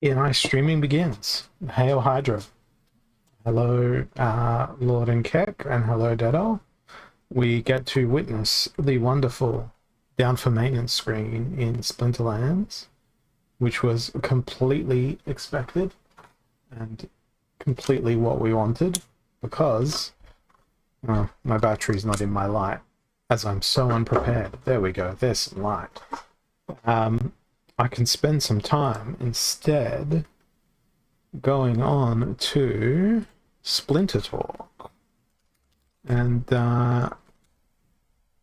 My streaming begins. Hail Hydra. Hello, Lord and Keck, and hello, Dedo. We get to witness the wonderful down for maintenance screen in Splinterlands, which was completely expected and completely what we wanted, because my battery's not in my light, as I'm so unprepared. There we go, there's some light. I can spend some time instead going on to Splinter Talk. And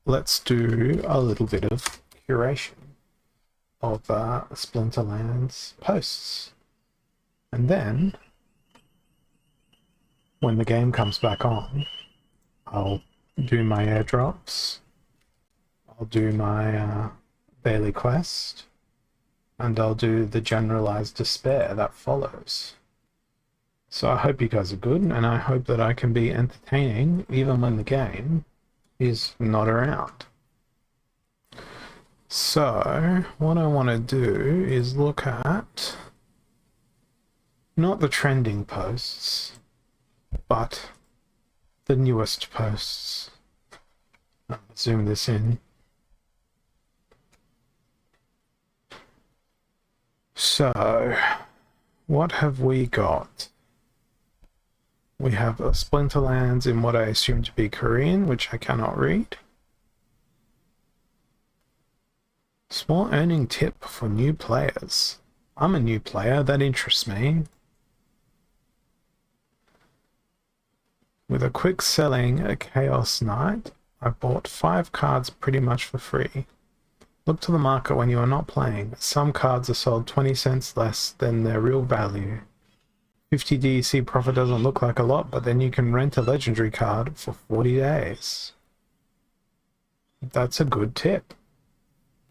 let's do a little bit of curation of Splinterlands posts. And then, when the game comes back on, I'll do my airdrops, I'll do my daily quest, and I'll do the generalized despair that follows. So I hope you guys are good, and I hope that I can be entertaining even when the game is not around. So what I want to do is look at not the trending posts, but the newest posts. I'll zoom this in. So, what have we got? We have Splinterlands in what I assume to be Korean, which I cannot read. Small earning tip for new players. I'm a new player, that interests me. With a quick selling a Chaos Knight, I bought 5 cards pretty much for free. Look to the market when you are not playing. Some cards are sold 20 cents less than their real value. 50 DEC profit doesn't look like a lot, but then you can rent a legendary card for 40 days. That's a good tip.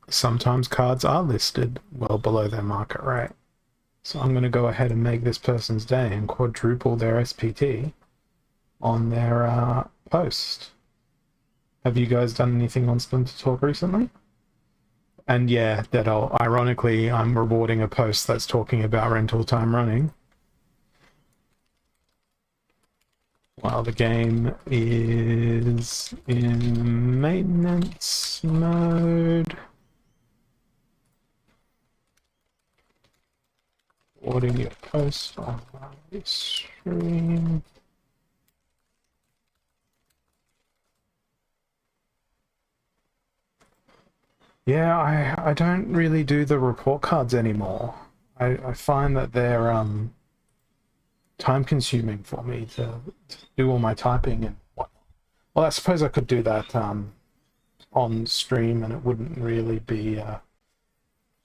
Sometimes cards are listed well below their market rate. So I'm going to go ahead and make this person's day and quadruple their SPT on their post. Have you guys done anything on Splinter Talk recently? And yeah, ironically, I'm rewarding a post that's talking about rental time running, while the game is in maintenance mode. Rewarding your post on my stream. Yeah, I don't really do the report cards anymore. I find that they're time consuming for me to do all my typing and whatnot. Well, I suppose I could do that on stream and it wouldn't really be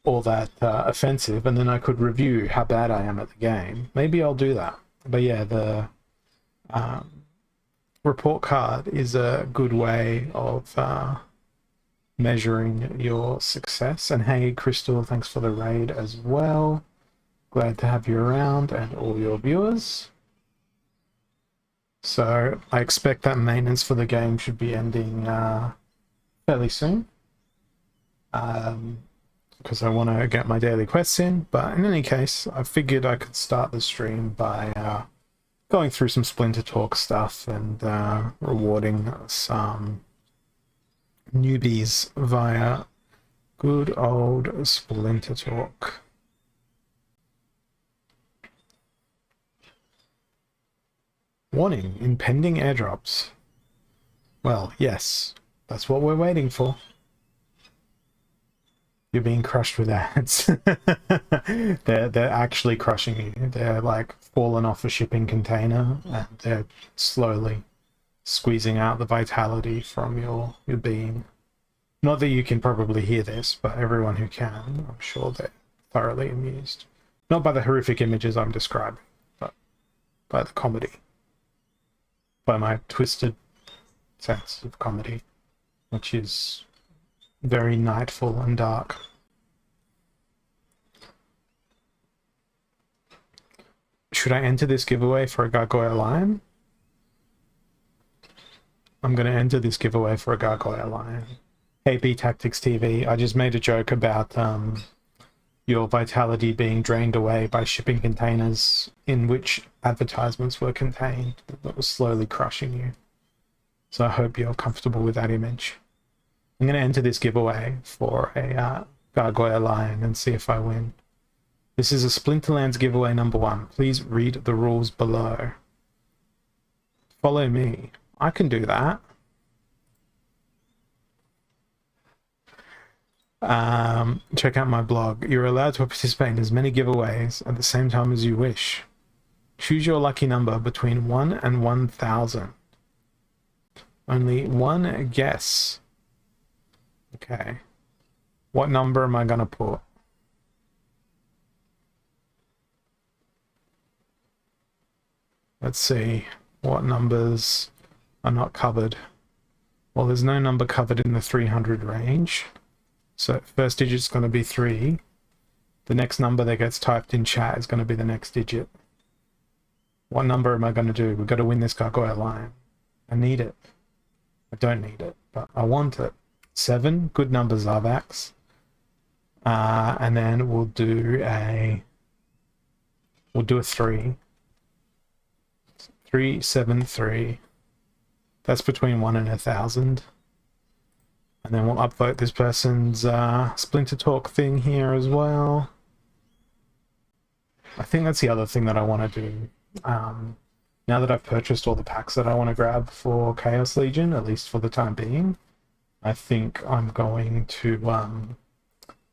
all that offensive, and then I could review how bad I am at the game. Maybe I'll do that. But yeah, the report card is a good way of measuring your success. And hey, Crystal, thanks for the raid as well. Glad to have you around and all your viewers. So I expect that maintenance for the game should be ending fairly soon, because I want to get my daily quests in. But in any case, I figured I could start the stream by going through some Splinter Talk stuff and rewarding some newbies via good old Splinter Talk. Warning, impending airdrops. Well, yes, that's what we're waiting for. You're being crushed with ads. They're actually crushing you. They're like falling off a shipping container and they're slowly squeezing out the vitality from your being. Not that you can probably hear this, but everyone who can, I'm sure they're thoroughly amused. Not by the horrific images I'm describing, but by the comedy. By my twisted sense of comedy, which is very nightful and dark. Should I enter this giveaway for a Gargoyle Lion? I'm going to enter this giveaway for a Gargoyle Lion. KB Tactics TV, I just made a joke about your vitality being drained away by shipping containers in which advertisements were contained that was slowly crushing you. So I hope you're comfortable with that image. I'm going to enter this giveaway for a Gargoyle Lion and see if I win. This is a Splinterlands giveaway number 1. Please read the rules below. Follow me. I can do that. Check out my blog. You're allowed to participate in as many giveaways at the same time as you wish. Choose your lucky number between 1 and 1,000. Only one guess. Okay. What number am I going to put? Let's see. What numbers are not covered? Well, there's no number covered in the 300 range. So first digit's going to be 3. The next number that gets typed in chat is going to be the next digit. What number am I going to do? We've got to win this Gargoyle Lion. I need it. I don't need it, but I want it. 7, good number, Zarvax. And then we'll do a 3. 3, 7, 3. That's between 1 and 1,000. And then we'll upvote this person's Splinter Talk thing here as well. I think that's the other thing that I want to do. Now that I've purchased all the packs that I want to grab for Chaos Legion, at least for the time being, I think I'm going to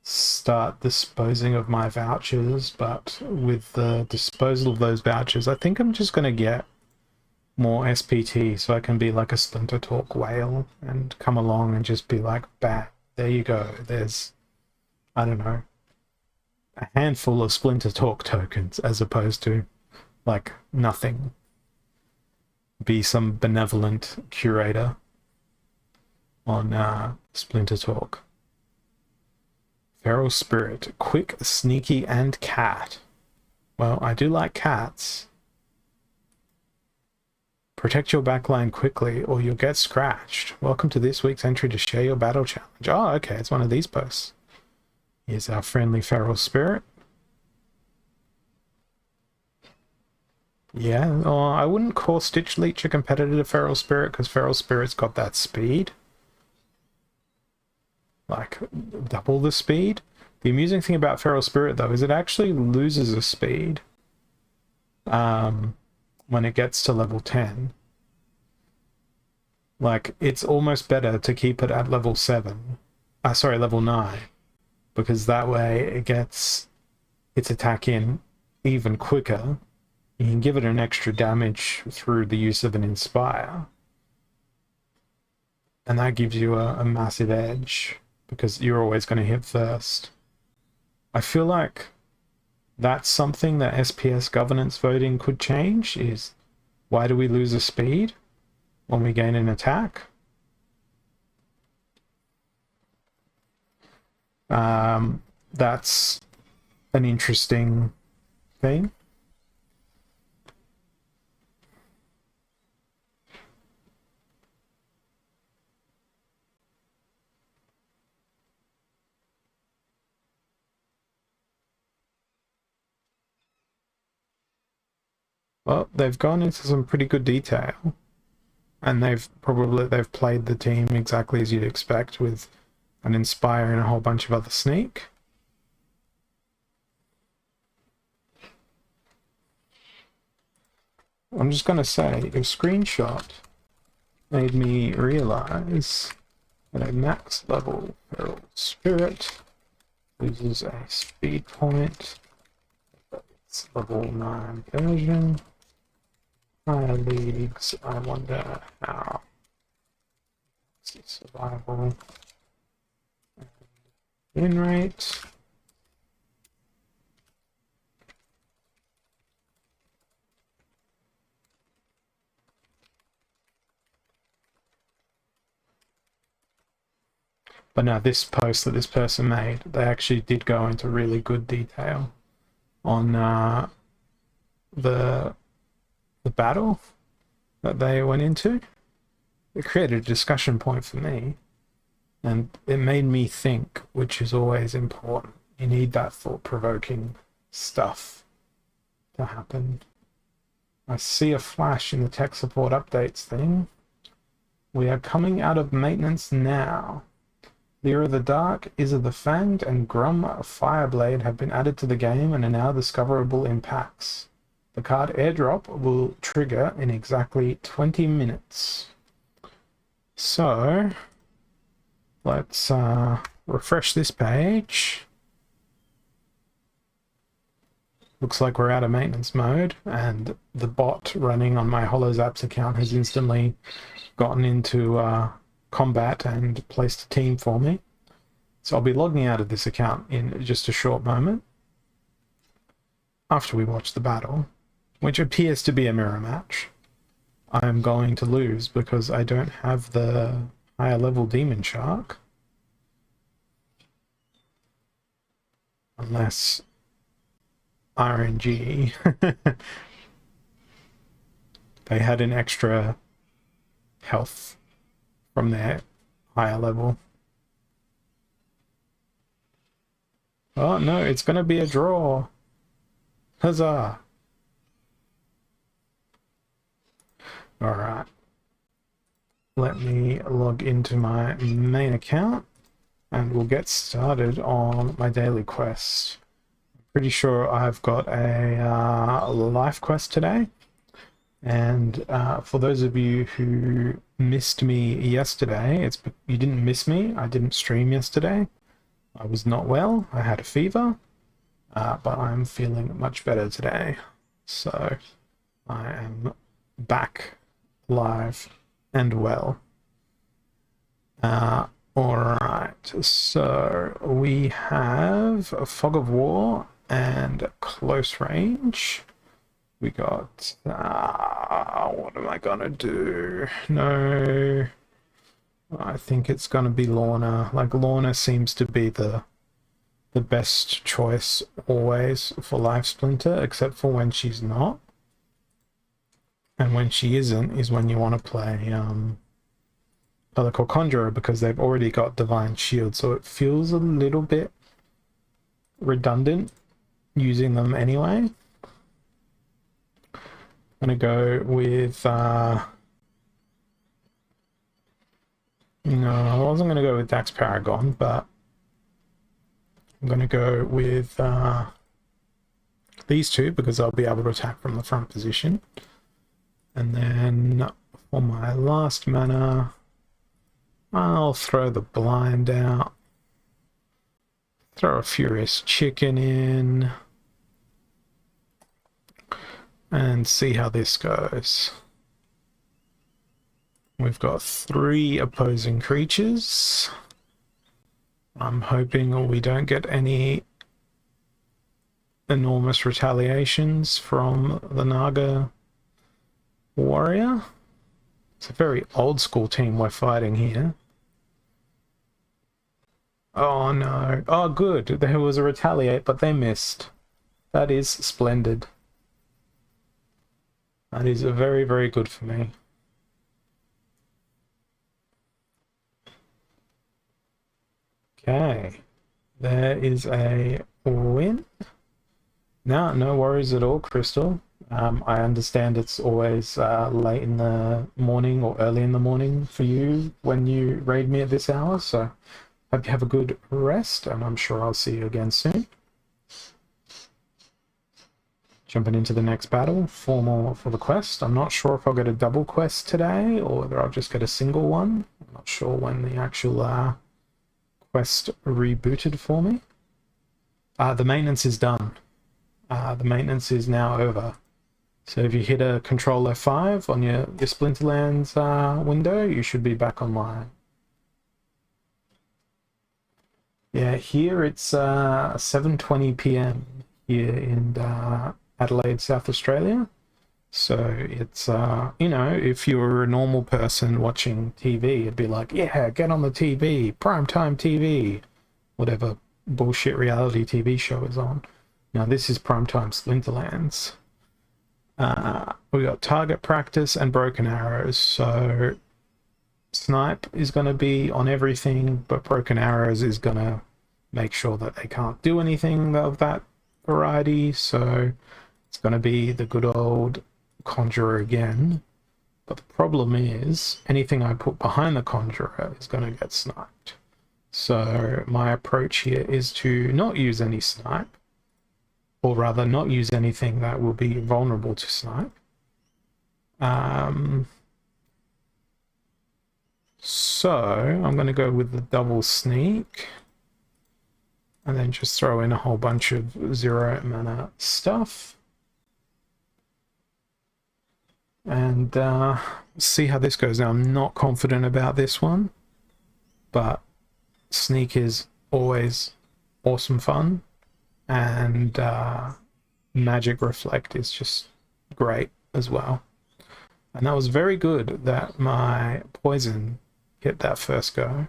start disposing of my vouchers, but with the disposal of those vouchers, I think I'm just going to get more SPT so I can be like a Splinter Talk whale and come along and just be like, bam, there you go. There's, I don't know, a handful of Splinter Talk tokens as opposed to like nothing. Be some benevolent curator on Splinter Talk. Feral Spirit, quick, sneaky, and cat. Well, I do like cats. Protect your backline quickly or you'll get scratched. Welcome to this week's entry to share your battle challenge. Oh, okay, it's one of these posts. Here's our friendly Feral Spirit. Yeah, I wouldn't call Stitch Leech a competitor to Feral Spirit because Feral Spirit's got that speed. Like, double the speed. The amusing thing about Feral Spirit, though, is it actually loses a speed when it gets to level 10. Like, it's almost better to keep it at level 7. Sorry, level 9. Because that way it gets its attack in even quicker. You can give it an extra damage through the use of an Inspire. And that gives you a massive edge, because you're always going to hit first. I feel like that's something that SPS governance voting could change, is why do we lose a speed when we gain an attack? That's an interesting thing. Well, they've gone into some pretty good detail, and they've played the team exactly as you'd expect, with an Inspire and a whole bunch of other sneak. I'm just gonna say, your screenshot made me realize that a max level Feral Spirit loses a speed point. It's level 9 version. Higher leagues, I wonder how. Survival. And win rate. But now this post that this person made, they actually did go into really good detail on the battle that they went into. It created a discussion point for me, and it made me think, which is always important. You need that thought-provoking stuff to happen. I see a flash in the tech support updates thing. We are coming out of maintenance now. Leer of the Dark, Is of the Fanged, and Grum Fireblade have been added to the game and are now discoverable in packs. The card airdrop will trigger in exactly 20 minutes. So, let's refresh this page. Looks like we're out of maintenance mode, and the bot running on my HoloZaps account has instantly gotten into combat and placed a team for me. So I'll be logging out of this account in just a short moment after we watch the battle, which appears to be a mirror match. I'm going to lose because I don't have the higher level Demon Shark. Unless RNG they had an extra health from their higher level. Oh no, it's gonna be a draw. Huzzah. Alright. Let me log into my main account and we'll get started on my daily quest. Pretty sure I've got a life quest today, and for those of you who missed me yesterday, you didn't miss me. I didn't stream yesterday. I was not well. I had a fever, but I'm feeling much better today, so I am back live and well. Alright, so we have a Fog of War and close range. We got what am I gonna do? No, I think it's gonna be Lorna. Like, Lorna seems to be the best choice always for Life Splinter, except for when she's not, and when she isn't is when you want to play Pellicle Conjurer, because they've already got Divine Shield, so it feels a little bit redundant using them anyway. I'm gonna go with no, I wasn't gonna go with Dax Paragon, but I'm gonna go with these two because I'll be able to attack from the front position. And then for my last mana, I'll throw the blind out, throw a Furious Chicken in, and see how this goes. We've got 3 opposing creatures. I'm hoping we don't get any enormous retaliations from the Naga warrior. It's a very old school team we're fighting here. Oh no. Oh good, there was a retaliate, but they missed. That is splendid. That is very, very good for me. Okay. There is a win. No worries at all, Crystal. I understand it's always late in the morning or early in the morning for you when you raid me at this hour, so hope you have a good rest, and I'm sure I'll see you again soon. Jumping into the next battle, 4 more for the quest. I'm not sure if I'll get a double quest today or whether I'll just get a single one. I'm not sure when the actual quest rebooted for me. The maintenance is done. The maintenance is now over. So if you hit a Control F5 on your Splinterlands window, you should be back online. Yeah, here it's 7:20 p.m. here in Adelaide, South Australia. So it's, you know, if you were a normal person watching TV, it'd be like, yeah, get on the TV, primetime TV, whatever bullshit reality TV show is on. Now this is primetime Splinterlands. We got target practice and broken arrows, so snipe is going to be on everything, but broken arrows is going to make sure that they can't do anything of that variety. So it's going to be the good old Conjurer again. But the problem is anything I put behind the Conjurer is going to get sniped. So my approach here is to not use any snipe, or rather not use anything that will be vulnerable to snipe. So I'm going to go with the double sneak and then just throw in a whole bunch of 0 mana stuff. And see how this goes. Now, I'm not confident about this one, but sneak is always awesome fun, and magic reflect is just great as well. And that was very good that my poison hit that first go.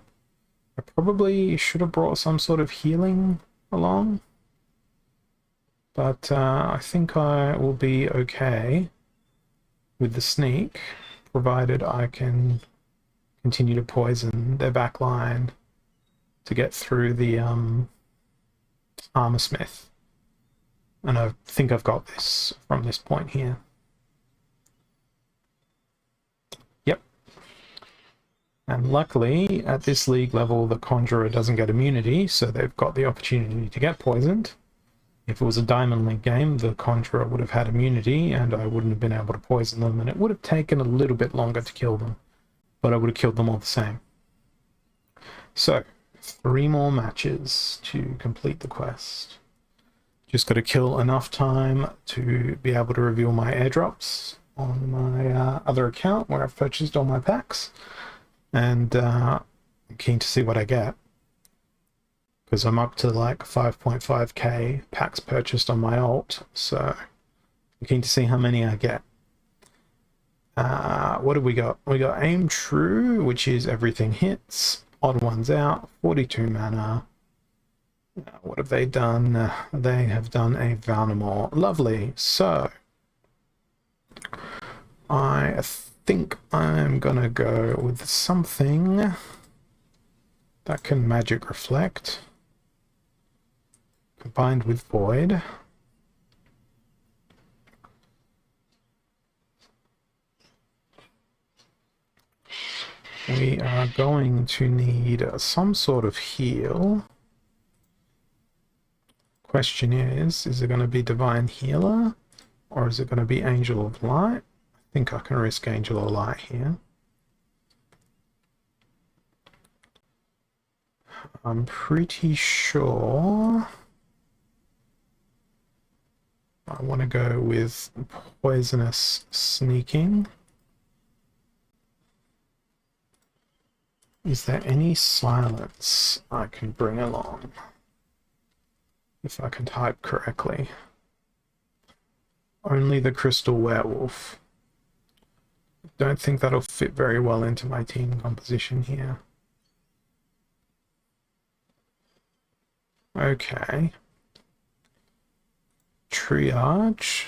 I probably should have brought some sort of healing along, but I think I will be okay with the sneak, provided I can continue to poison their backline to get through the armor smith. And I think I've got this from this point here. Yep. And luckily, at this league level, the Conjurer doesn't get immunity, so they've got the opportunity to get poisoned. If it was a Diamond League game, the Conjurer would have had immunity, and I wouldn't have been able to poison them, and it would have taken a little bit longer to kill them, but I would have killed them all the same. So, 3 more matches to complete the quest. Just got to kill enough time to be able to reveal my airdrops on my other account where I've purchased all my packs, and I'm keen to see what I get, because I'm up to like 5.5k packs purchased on my alt, so I'm keen to see how many I get. What have we got? We got Aim True, which is everything hits. Odd Ones Out, 42 mana. What have they done? They have done a Valnamore. Lovely. So, I think I'm gonna go with something that can magic reflect, combined with Void. We are going to need some sort of heal. Question is it going to be Divine Healer, or is it going to be Angel of Light? I think I can risk Angel of Light here. I'm pretty sure I want to go with Poisonous Sneaking. Is there any silence I can bring along? If I can type correctly. Only the Crystal Werewolf. Don't think that'll fit very well into my team composition here. Okay. Triage.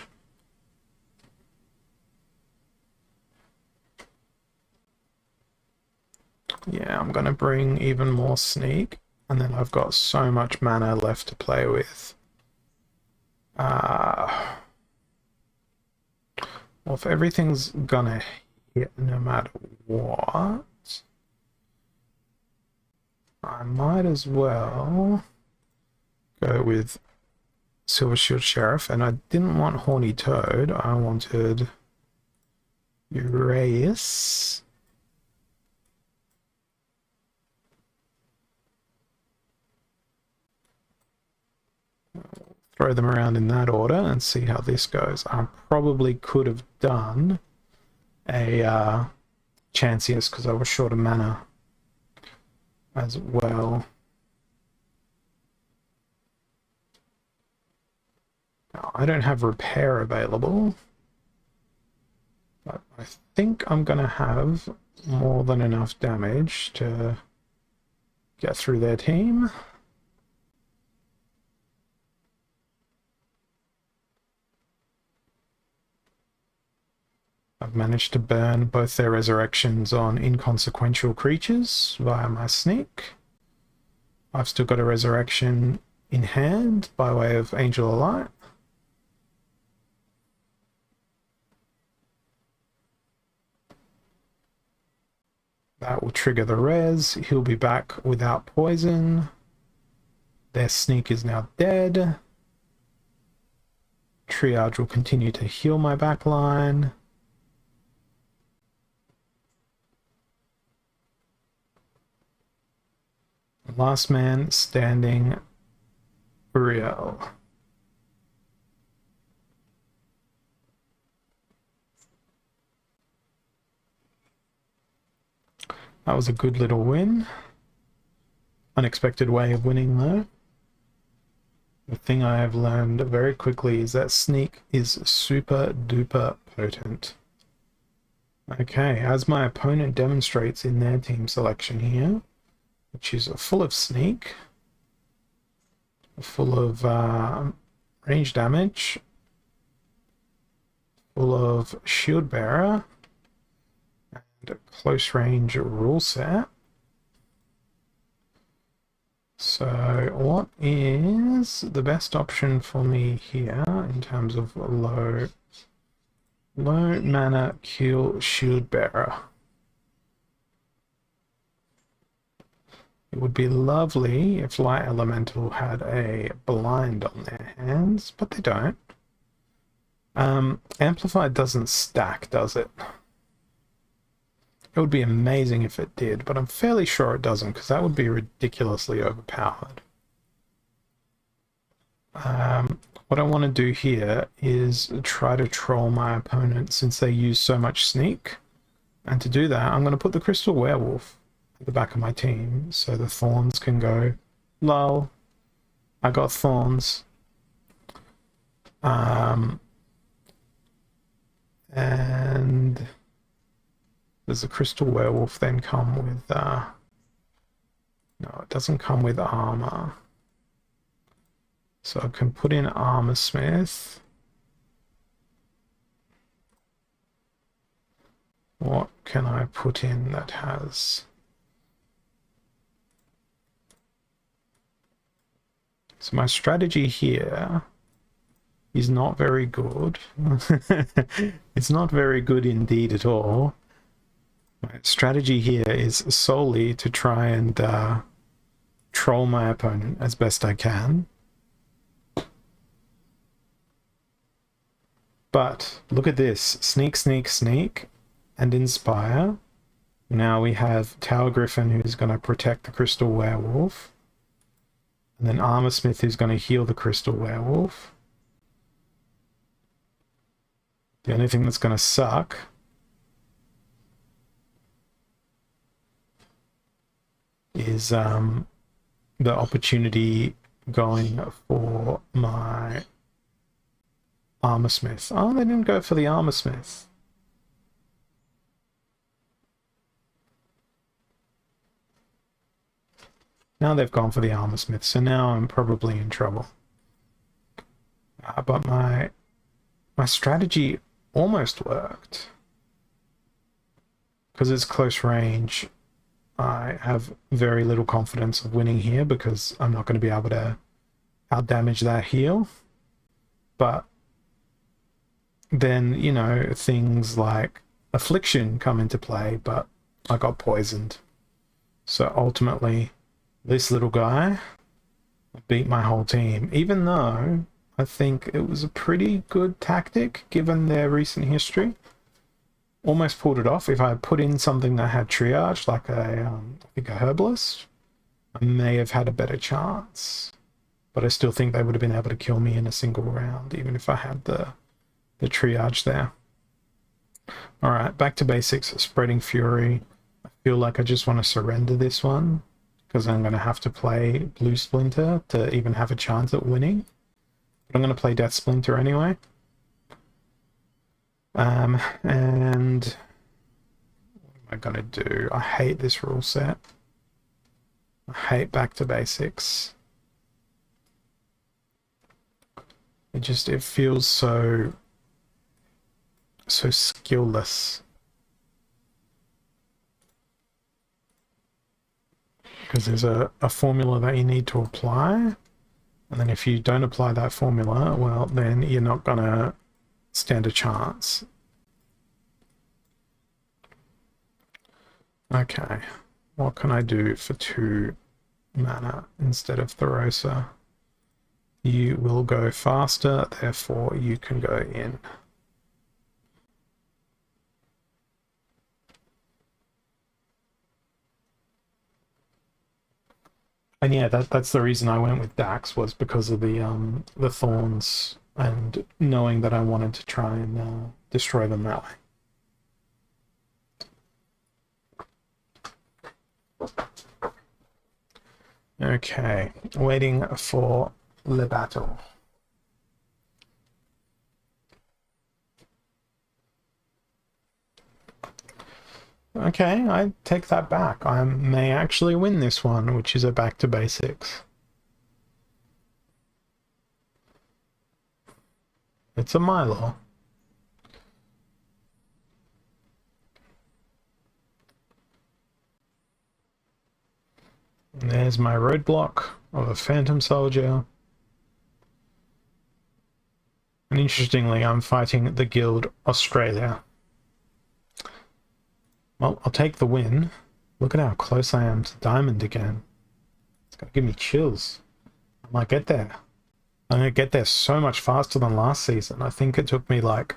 Yeah, I'm gonna bring even more sneak, and then I've got so much mana left to play with. Well, if everything's gonna hit no matter what, I might as well go with Silver Shield Sheriff, and I didn't want Horny Toad, I wanted Uraeus. Throw them around in that order and see how this goes. I probably could have done a Chancius because I was short of mana as well. Now, I don't have Repair available, but I think I'm going to have more than enough damage to get through their team. I've managed to burn both their resurrections on inconsequential creatures via my sneak. I've still got a resurrection in hand by way of Angel of Light. That will trigger the res. He'll be back without poison. Their sneak is now dead. Triage will continue to heal my backline. Last man standing, Uriel. That was a good little win. Unexpected way of winning though. The thing I have learned very quickly is that sneak is super duper potent. Okay, as my opponent demonstrates in their team selection here, which is full of sneak, full of range damage, full of shield bearer, and a close range rule set. So what is the best option for me here in terms of low mana kill shield bearer? It would be lovely if Light Elemental had a blind on their hands, but they don't. Amplified doesn't stack, does it? It would be amazing if it did, but I'm fairly sure it doesn't, because that would be ridiculously overpowered. What I want to do here is try to troll my opponent since they use so much sneak. And to do that, I'm going to put the Crystal Werewolf at the back of my team so the Thorns can go, lol, I got Thorns. And does the Crystal Werewolf then come with... no, it doesn't come with armor. So I can put in Armor Smith. What can I put in that has... So my strategy here is not very good. It's not very good indeed at all. My strategy here is solely to try and troll my opponent as best I can. But look at this. Sneak, sneak, sneak, and inspire. Now we have Tower Griffin who's going to protect the Crystal Werewolf. And then Armor Smith who's going to heal the Crystal Werewolf. The only thing that's going to suck is the opportunity going for my Armor Smith. Oh, they didn't go for the Armor Smith. Now they've gone for the Armor Smith, so now I'm probably in trouble. But my strategy almost worked. Because it's close range, I have very little confidence of winning here because I'm not going to be able to outdamage that heal. But then, you know, things like Affliction come into play, but I got poisoned. So ultimately, this little guy beat my whole team, even though I think it was a pretty good tactic given their recent history. Almost pulled it off. If I had put in something that had triage, like I think a herbalist, I may have had a better chance. But I still think they would have been able to kill me in a single round, even if I had the triage there. Alright, back to basics. Spreading Fury. I feel like I just want to surrender this one, because I'm going to have to play Blue Splinter to even have a chance at winning. But I'm going to play Death Splinter anyway. And what am I going to do? I hate this rule set. I hate back to basics. It feels so skillless. because there's a formula that you need to apply. And then if you don't apply that formula, well, then you're not going to stand a chance. Okay, what can I do for 2 mana instead of Therosa? You will go faster, therefore you can go in. And yeah, that's the reason I went with Dax, was because of the thorns and knowing that I wanted to try and destroy them that way. Okay, waiting for the battle. Okay, I take that back. I may actually win this one, which is a back to basics. It's a Milo. And there's my roadblock of a Phantom Soldier. And interestingly, I'm fighting the Guild Australia. Well, I'll take the win. Look at how close I am to Diamond again. It's gonna give me chills. I might get there. I'm gonna get there so much faster than last season. I think it took me like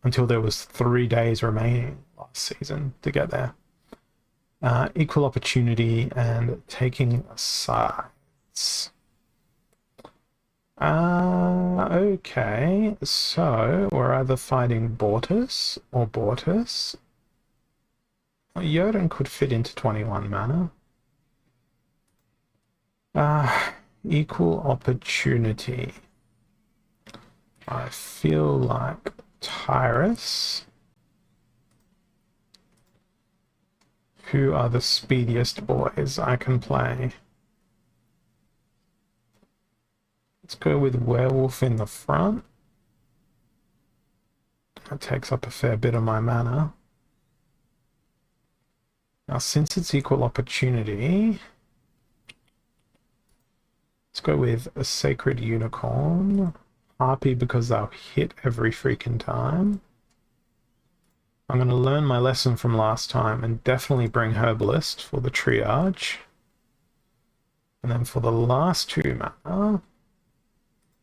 until there was 3 days remaining last season to get there. Equal opportunity and taking sides. Okay, so we're either fighting Bortus or Bortus. Yoden could fit into 21 mana. Equal opportunity. I feel like Tyrus. Who are the speediest boys I can play? Let's go with Werewolf in the front. That takes up a fair bit of my mana. Now, since it's equal opportunity, let's go with a Sacred Unicorn. Harpy, because they'll hit every freaking time. I'm going to learn my lesson from last time and definitely bring Herbalist for the triage. And then for the last 2 mana,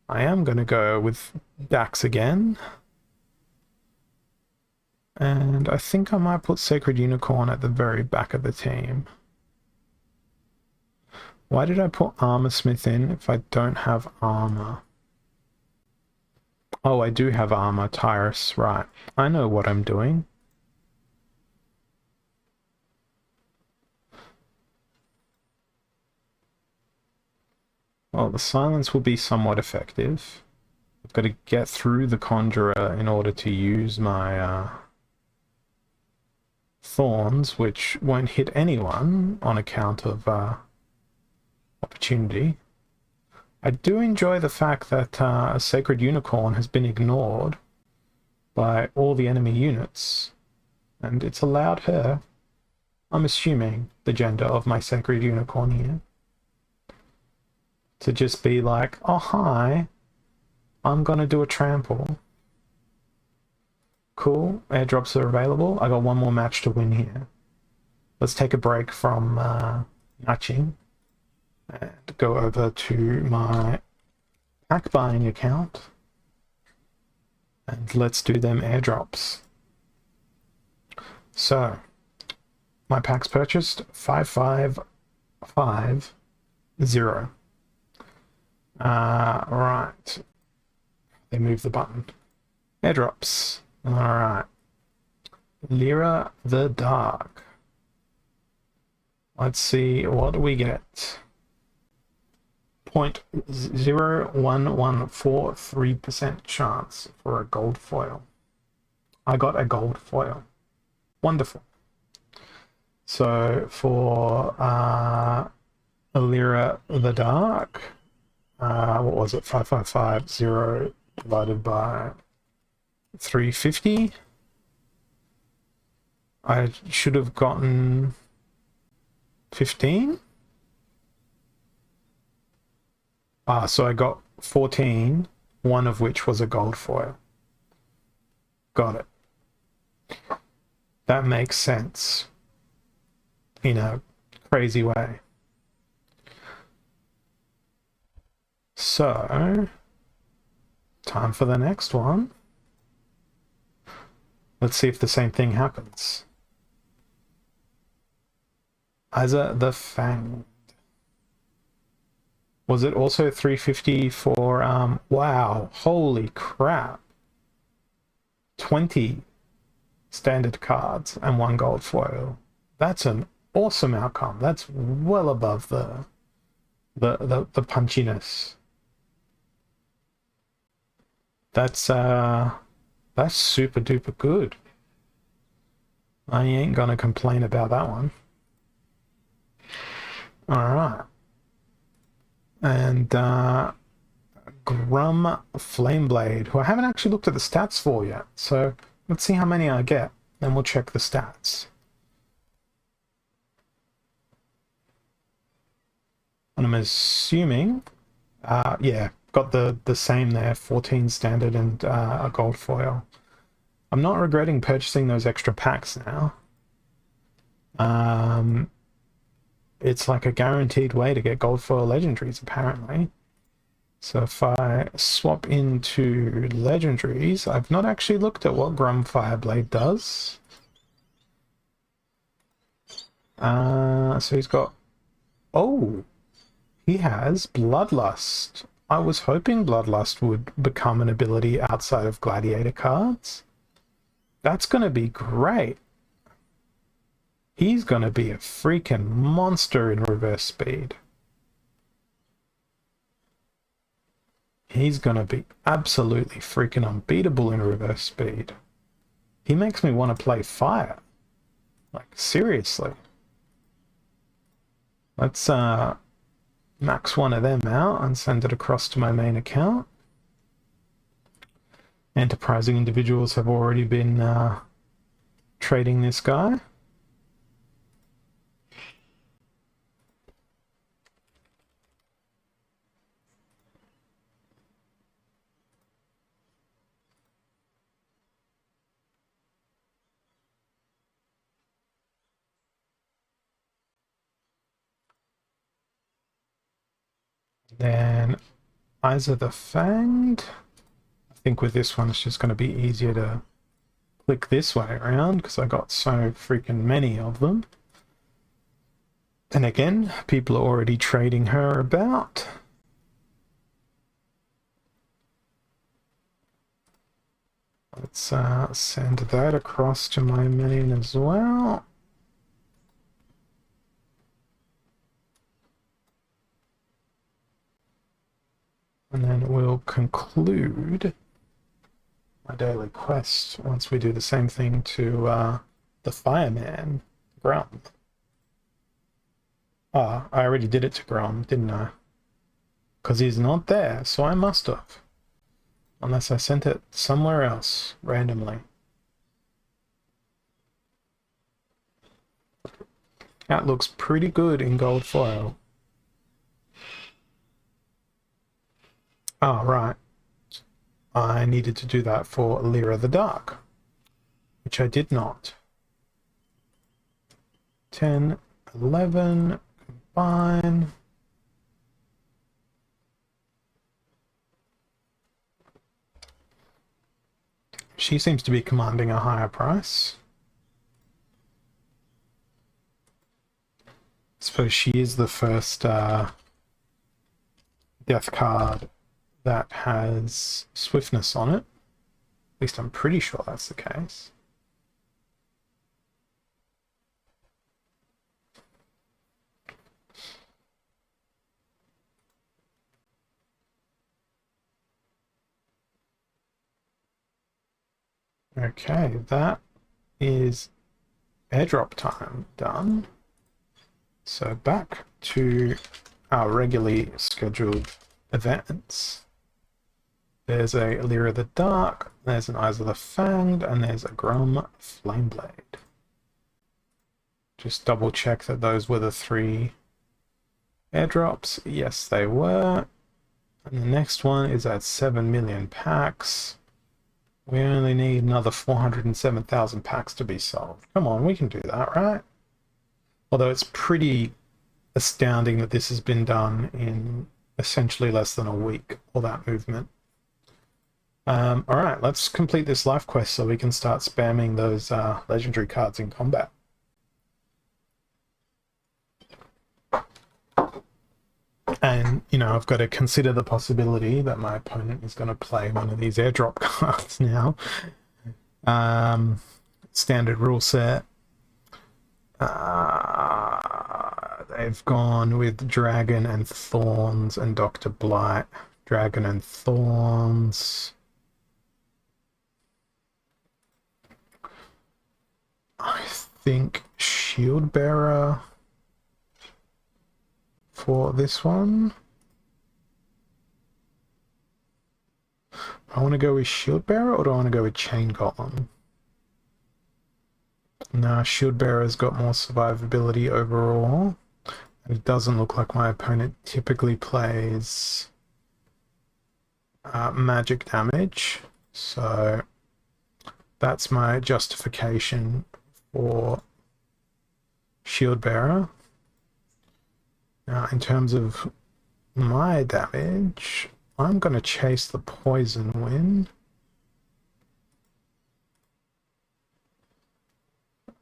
I am going to go with Dax again. And I think I might put Sacred Unicorn at the very back of the team. Why did I put Armorsmith in if I don't have armor? Oh, I do have armor, Tyrus, right. I know what I'm doing. Well, the silence will be somewhat effective. I've got to get through the Conjurer in order to use my thorns, which won't hit anyone on account of opportunity. I do enjoy the fact that a Sacred Unicorn has been ignored by all the enemy units, and it's allowed her, I'm assuming the gender of my Sacred Unicorn here, to just be like, oh hi, I'm gonna do a trample. Cool, airdrops are available. I got one more match to win here. Let's take a break from matching and go over to my pack buying account and let's do them airdrops. So, my packs purchased 5550. Right. They moved the button. Airdrops. Alright. Lyra the Dark. Let's see, what do we get? 0.01143% chance for a gold foil. I got a gold foil. Wonderful. So for Lyra the Dark, what was it? 5550 divided by 350. I should have gotten 15. So I got 14, one of which was a gold foil. Got it. That makes sense in a crazy way. So, time for the next one. Let's see if the same thing happens. Isa the Fanged. Was it also 350 for, wow, holy crap. 20 standard cards and 1 gold foil. That's an awesome outcome. That's well above the punchiness. That's super duper good. I ain't gonna complain about that one. All right. And Grum Flameblade, who I haven't actually looked at the stats for yet. So let's see how many I get, then we'll check the stats. And I'm assuming, yeah, got the same there, 14 standard and a gold foil. I'm not regretting purchasing those extra packs now. It's like a guaranteed way to get gold foil legendaries, apparently. So if I swap into legendaries, I've not actually looked at what Grum Fireblade does. So he's got... Oh! He has Bloodlust. I was hoping Bloodlust would become an ability outside of Gladiator cards. That's going to be great. He's going to be a freaking monster in reverse speed. He's going to be absolutely freaking unbeatable in reverse speed. He makes me want to play fire. Like, seriously. Let's max one of them out and send it across to my main account. Enterprising individuals have already been trading this guy. Then Isa the Fanged. I think with this one it's just going to be easier to click this way around because I got so freaking many of them. And again, people are already trading her about. Let's send that across to my main as well. And then we'll conclude my daily quest once we do the same thing to the fireman, Grum. Ah, I already did it to Grum, didn't I? Because he's not there, so I must have. Unless I sent it somewhere else, randomly. That looks pretty good in gold foil. Oh, right. I needed to do that for Lyra the Dark, which I did not. 10, 11, combine. She seems to be commanding a higher price. I suppose she is the first death card that has swiftness on it. At least I'm pretty sure that's the case. Okay, that is airdrop time done. So back to our regularly scheduled events. There's a Lyra the Dark, there's an Isa the Fanged, and there's a Grum Flameblade. Just double check that those were the 3 airdrops. Yes, they were. And the next one is at 7 million packs. We only need another 407,000 packs to be sold. Come on, we can do that, right? Although it's pretty astounding that this has been done in essentially less than a week, all that movement. All right, let's complete this life quest so we can start spamming those legendary cards in combat. And, you know, I've got to consider the possibility that my opponent is going to play one of these airdrop cards now. Standard rule set. They've gone with Dragon and Thorns and Dr. Blight. Dragon and Thorns. I think Shield Bearer for this one. I want to go with Shield Bearer, or do I want to go with Chain Golem? No, Shield Bearer's got more survivability overall. And it doesn't look like my opponent typically plays magic damage. So that's my justification for Shield Bearer. Now, in terms of my damage, I'm going to chase the Poison Wind.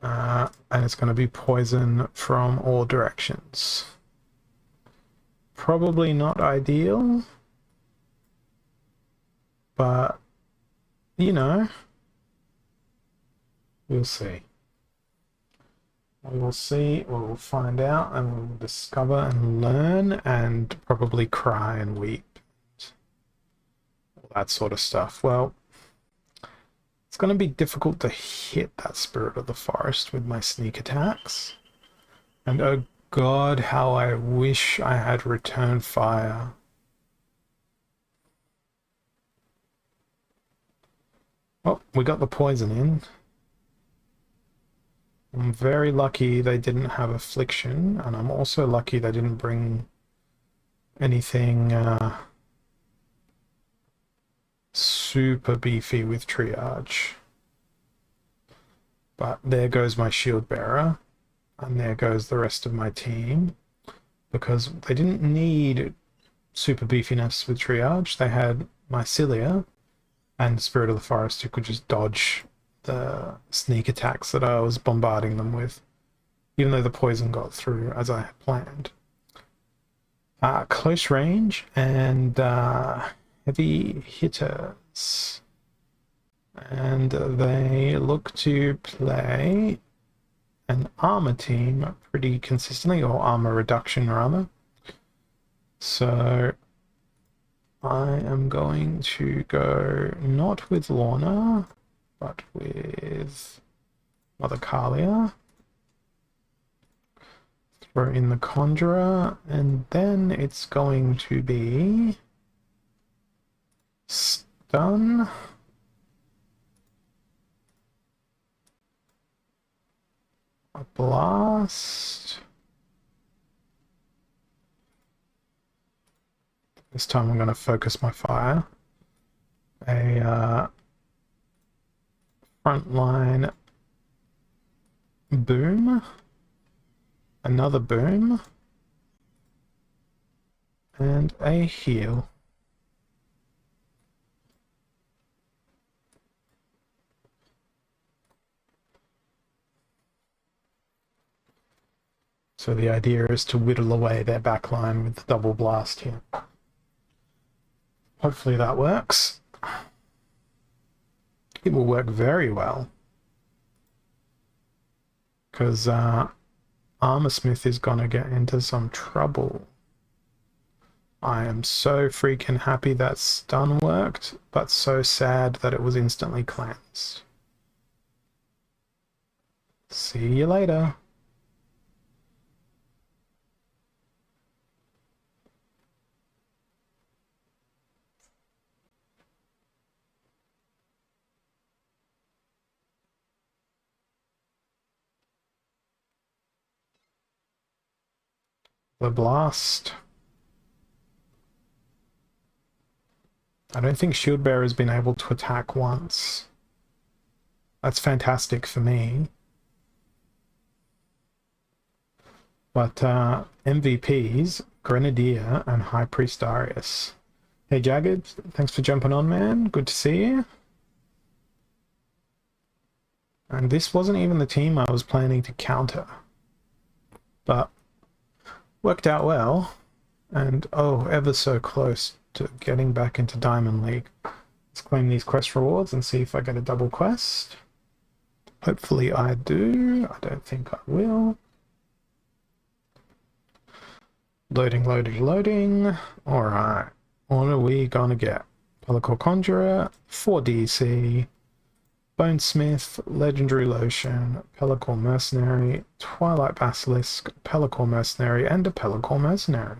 And it's going to be poison from all directions. Probably not ideal, but, you know, we'll see. We will see, we will find out, and we will discover and learn, and probably cry and weep. All that sort of stuff. Well, it's going to be difficult to hit that Spirit of the Forest with my sneak attacks. And oh god, how I wish I had Return Fire. Oh, we got the poison in. I'm very lucky they didn't have Affliction, and I'm also lucky they didn't bring anything super beefy with Triage. But there goes my Shield Bearer, and there goes the rest of my team, because they didn't need super beefiness with Triage. They had Mycelia and Spirit of the Forest who could just dodge the sneak attacks that I was bombarding them with, even though the poison got through as I had planned. Close range and heavy hitters. And they look to play an armor team pretty consistently, or armor reduction rather. So I am going to go not with Lorna, but with Mother Kalia. Throw in the Conjurer, and then it's going to be Stun. A Blast. This time I'm going to focus my fire. A frontline boom. Another boom. And a heal. So the idea is to whittle away their backline with the double blast here. Hopefully that works. It will work very well. Because Armorsmith is gonna get into some trouble. I am so freaking happy that stun worked, but so sad that it was instantly cleansed. See you later. The blast. I don't think Shield Bearer has been able to attack once. That's fantastic for me. But MVPs, Grenadier and High Priest Darius. Hey Jagged, thanks for jumping on, man. Good to see you. And this wasn't even the team I was planning to counter. But worked out well. And oh, ever so close to getting back into Diamond League. Let's claim these quest rewards and see if I get a double quest. Hopefully I do. I don't think I will. Loading, loading, loading. Alright. What are we gonna get? Pellicor Conjurer, 4 DC, Bonesmith, Legendary Lotion, Pellicor Mercenary, Twilight Basilisk, Pellicor Mercenary, and a Pellicor Mercenary.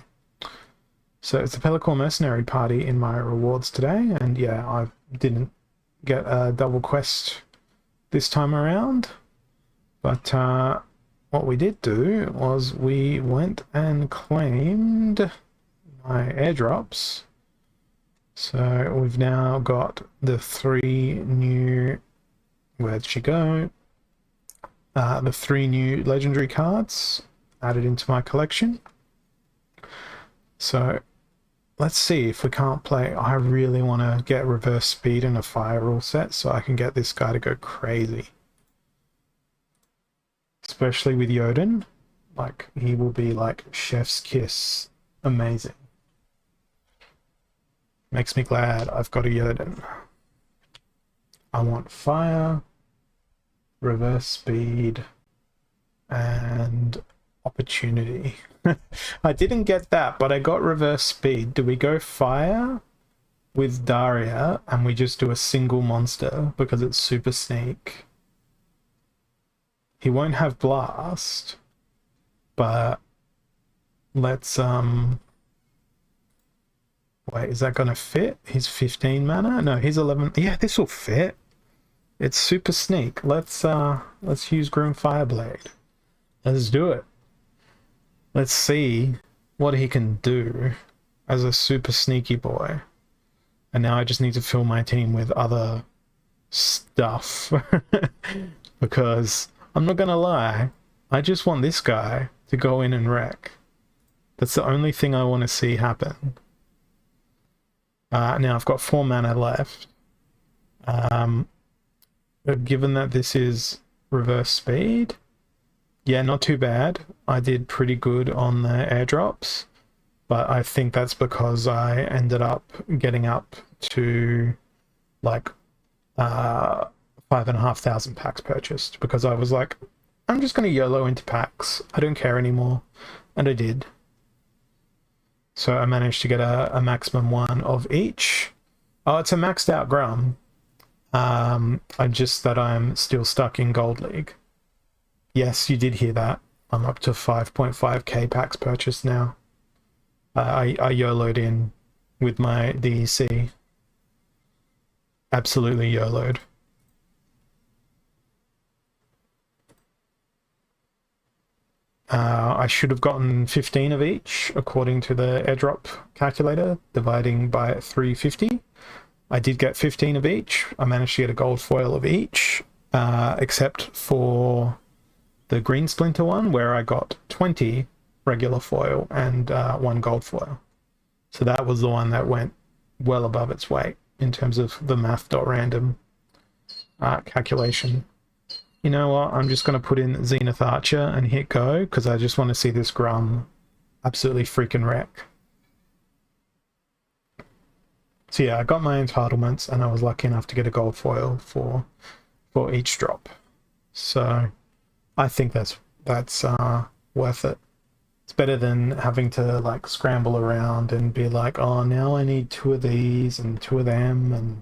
So it's a Pellicor Mercenary party in my rewards today, and yeah, I didn't get a double quest this time around, but what we did do was we went and claimed my airdrops. So we've now got the 3 new, where'd she go? The 3 new legendary cards added into my collection. So let's see if we can't play. I really want to get reverse speed and a fire rule set so I can get this guy to go crazy. Especially with Jotun. Like, he will be like chef's kiss. Amazing. Makes me glad I've got a Jotun. I want fire, reverse speed, and opportunity. I didn't get that, but I got reverse speed. Do we go fire with Daria and we just do a single monster because it's super sneak? He won't have blast, but let's wait, is that gonna fit? He's 15 mana? No, he's 11. Yeah, this will fit. It's super sneak. Let's use Grim Fireblade. Let's do it. Let's see what he can do as a super sneaky boy. And now I just need to fill my team with other stuff. Because I'm not gonna lie, I just want this guy to go in and wreck. That's the only thing I want to see happen. Now I've got 4 mana left. But given that this is reverse speed, yeah, not too bad. I did pretty good on the airdrops, but I think that's because I ended up getting up to like 5,500 packs purchased, because I was like, I'm just going to YOLO into packs. I don't care anymore. And I did. So I managed to get a maximum 1 of each. Oh, it's a maxed out Grum. I'm still stuck in Gold League. Yes, you did hear that. I'm up to 5.5k packs purchased now. I YOLO'd in with my DEC. Absolutely YOLO'd. I should have gotten 15 of each according to the airdrop calculator, dividing by 350. I did get 15 of each. I managed to get a gold foil of each, except for the green splinter one, where I got 20 regular foil and 1 gold foil. So that was the one that went well above its weight in terms of the math.random calculation. You know what? I'm just going to put in Zenith Archer and hit go, because I just want to see this Grum absolutely freaking wreck. So yeah, I got my entitlements, and I was lucky enough to get a gold foil for each drop. So I think that's worth it. It's better than having to like scramble around and be like, oh, now I need 2 of these and 2 of them and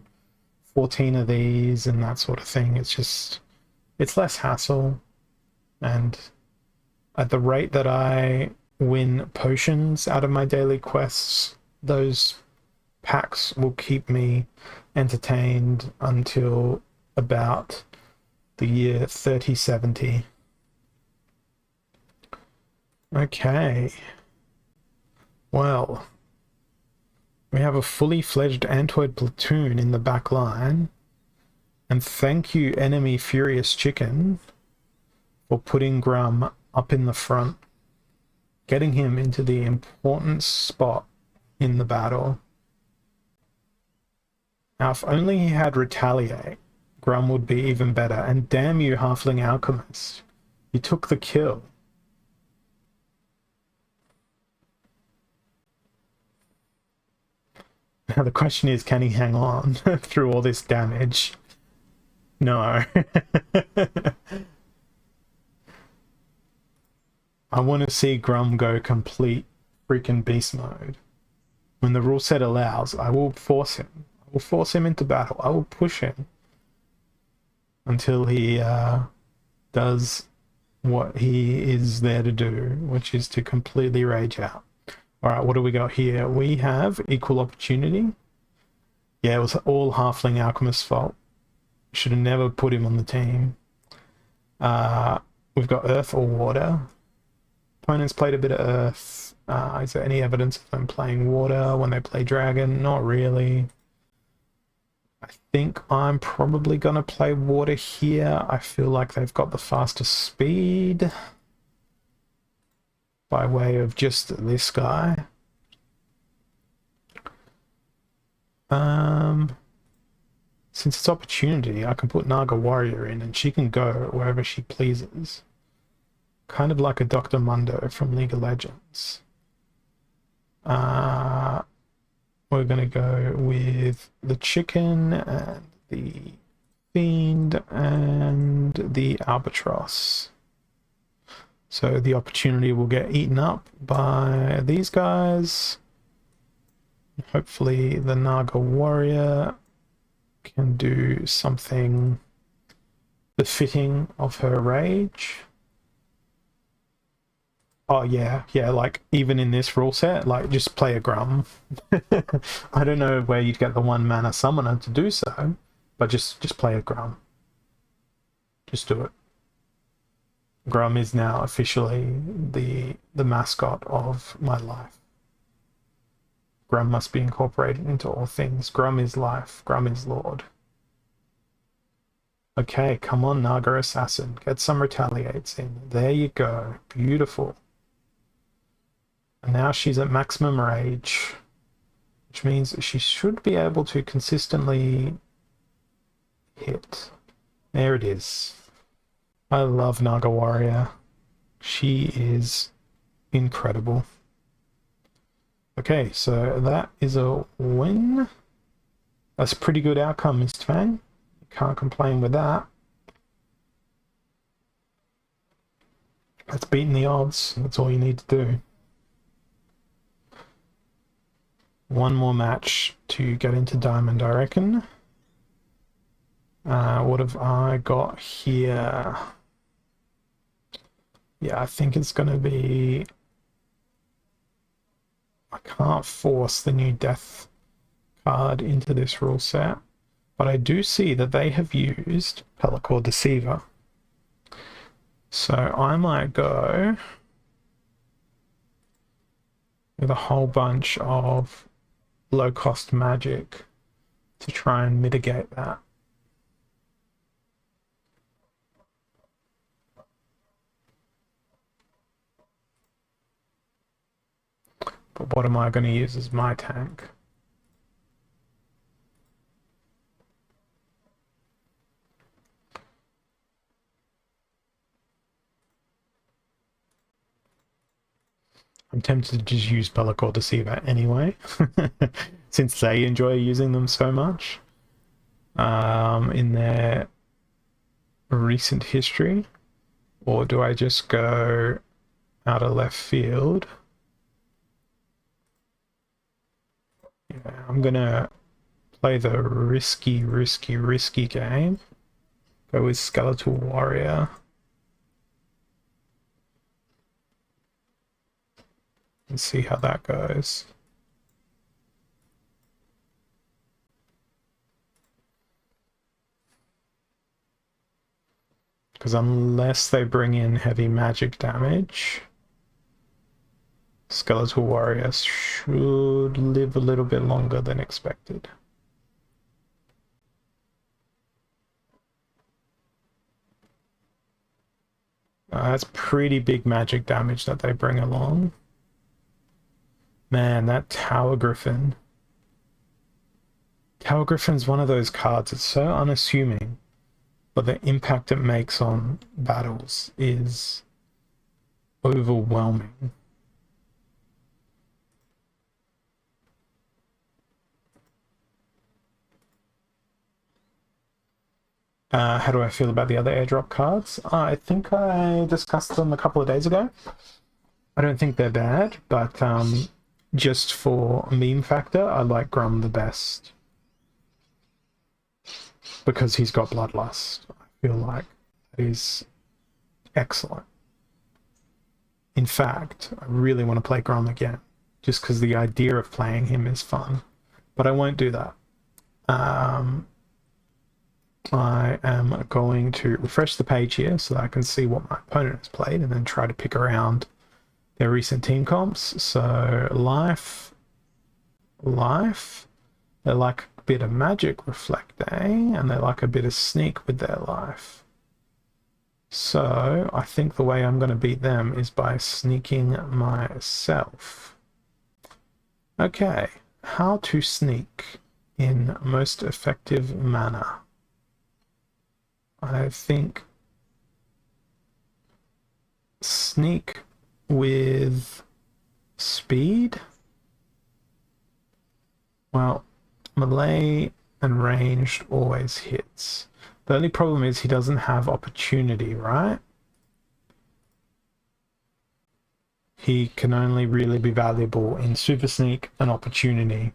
14 of these and that sort of thing. It's less hassle, and at the rate that I win potions out of my daily quests, those packs will keep me entertained until about the year 3070. Okay. Well, We have a fully fledged Antoid platoon in the back line. And thank you, enemy Furious Chicken, for putting Grum up in the front, getting him into the important spot in the battle. Now, if only he had Retaliate, Grum would be even better. And damn you, Halfling Alchemist. You took the kill. Now the question is, can he hang on through all this damage? No. I want to see Grum go complete freaking beast mode. When the rule set allows, I will force him. I will force him into battle. I will push him until he does what he is there to do, which is to completely rage out. All right, what do we got here? We have equal opportunity. Yeah, it was all Halfling Alchemist's fault. Should have never put him on the team. We've got Earth or Water. Opponents played a bit of Earth. Is there any evidence of them playing Water when they play Dragon? Not really. I think I'm probably going to play Water here. I feel like they've got the faster speed by way of just this guy. Since it's opportunity, I can put Naga Warrior in and she can go wherever she pleases. Kind of like a Dr. Mundo from League of Legends. We're going to go with the Chicken and the Fiend and the Albatross. So the opportunity will get eaten up by these guys. Hopefully the Naga Warrior can do something befitting of her rage. Oh yeah, like even in this rule set, like just play a Grum. I don't know where you'd get the 1 mana summoner to do so, but just play a Grum. Just do it. Grum is now officially the mascot of my life. Grum must be incorporated into all things. Grum is life. Grum is Lord. Okay, come on, Naga Assassin. Get some retaliates in. There you go. Beautiful. And now she's at maximum rage, which means she should be able to consistently hit. There it is. I love Naga Warrior. She is incredible. Okay, so that is a win. That's a pretty good outcome, Mr. Fang. Can't complain with that. That's beating the odds. That's all you need to do. One more match to get into Diamond, I reckon. What have I got here? Yeah, I think it's going to be... I can't force the new Death card into this rule set, but I do see that they have used Pelacor Deceiver. So I might go with a whole bunch of low-cost magic to try and mitigate that. But what am I going to use as my tank? I'm tempted to just use Pelacor Deceiver anyway, since they enjoy using them so much in their recent history. Or do I just go out of left field? Yeah, I'm gonna play the risky game. Go with Skeletal Warrior. And see how that goes. Because unless they bring in heavy magic damage, Skeletal Warrior should live a little bit longer than expected. That's pretty big magic damage that they bring along. Man, that Tower Griffin. Tower Griffin's one of those cards, it's so unassuming, but the impact it makes on battles is overwhelming. How do I feel about the other airdrop cards? I think I discussed them a couple of days ago. I don't think they're bad, but just for meme factor, I like Grum the best. Because he's got Bloodlust. I feel like that is excellent. In fact, I really want to play Grum again, just because the idea of playing him is fun. But I won't do that. I am going to refresh the page here so that I can see what my opponent has played and then try to pick around their recent team comps. So life, they like a bit of magic reflect, and they like a bit of sneak with their life. So I think the way I'm going to beat them is by sneaking myself. Okay, how to sneak in most effective manner. I think sneak with speed. Well, melee and ranged always hits. The only problem is he doesn't have opportunity, right? He can only really be valuable in super sneak and opportunity.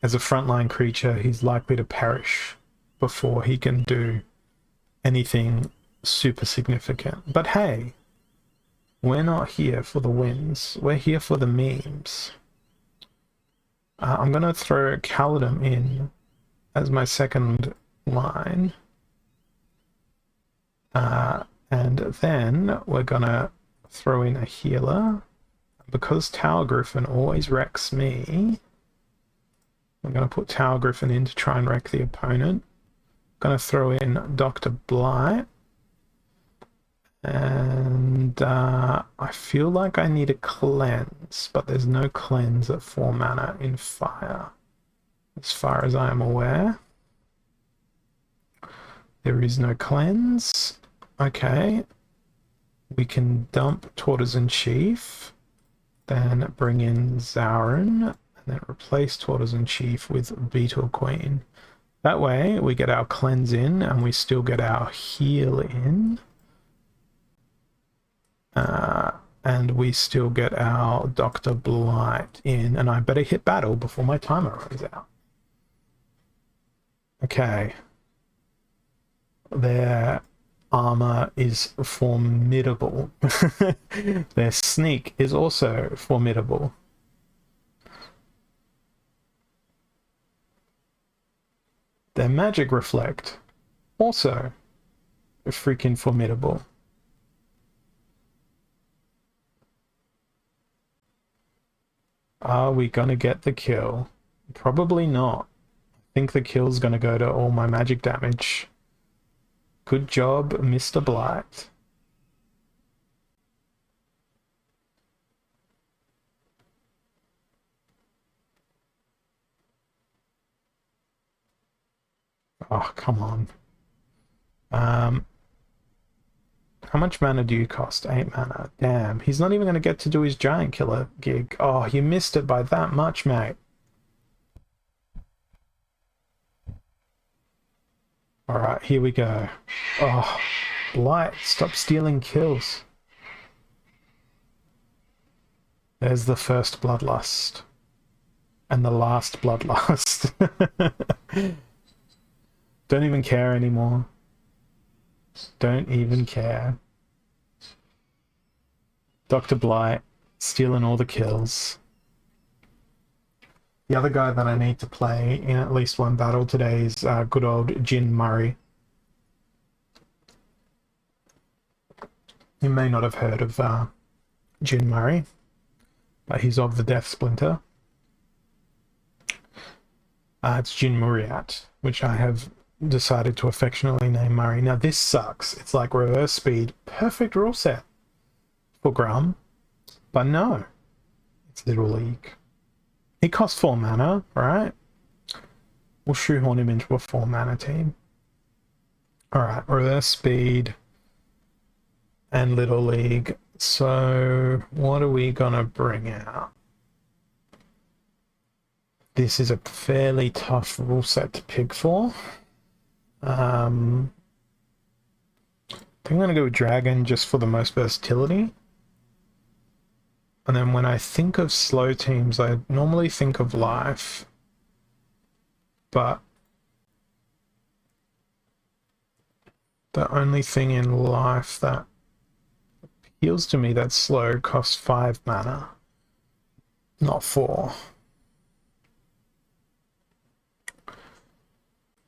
As a frontline creature, he's likely to perish before he can do anything super significant. But hey, we're not here for the wins. We're here for the memes. I'm going to throw Caledon in as my second line. And then we're going to throw in a healer. Because Tower Griffin always wrecks me, I'm going to put Tower Griffin in to try and wreck the opponent. Going to throw in Dr. Blight. And I feel like I need a cleanse, but there's no cleanse at 4 mana in fire, as far as I am aware. There is no cleanse. Okay. We can dump Tortoise Chief, then bring in Zarin, and then replace Tortoise Chief with Beetle Queen. That way, we get our cleanse in, and we still get our heal in. And we still get our Dr. Blight in, and I better hit battle before my timer runs out. Okay. Their armor is formidable. Their sneak is also formidable. Their magic reflect, also freaking formidable. Are we gonna get the kill? Probably not. I think the kill's gonna go to all my magic damage. Good job, Mr. Blight. Oh, come on. How much mana do you cost? 8 mana. Damn, he's not even going to get to do his giant killer gig. Oh, you missed it by that much, mate. Alright, here we go. Oh, Blight, stop stealing kills. There's the first Bloodlust. And the last Bloodlust. Don't even care anymore. Don't even care. Dr. Blight, stealing all the kills. The other guy that I need to play in at least one battle today is good old Jin Murray. You may not have heard of Jin Murray. but he's of the Death Splinter. It's Jin Muriat, which I have decided to affectionately name Murray. Now this sucks. It's like reverse speed, perfect rule set for Grum, but no, it's Little League. He costs 4 mana, right? We'll shoehorn him into a 4 mana team. Alright, reverse speed and Little League. So what are we gonna bring out? This is a fairly tough rule set to pick for. I think I'm gonna go with Dragon just for the most versatility. And then when I think of slow teams, I normally think of Life. But the only thing in Life that appeals to me that's slow costs 5 mana, not 4.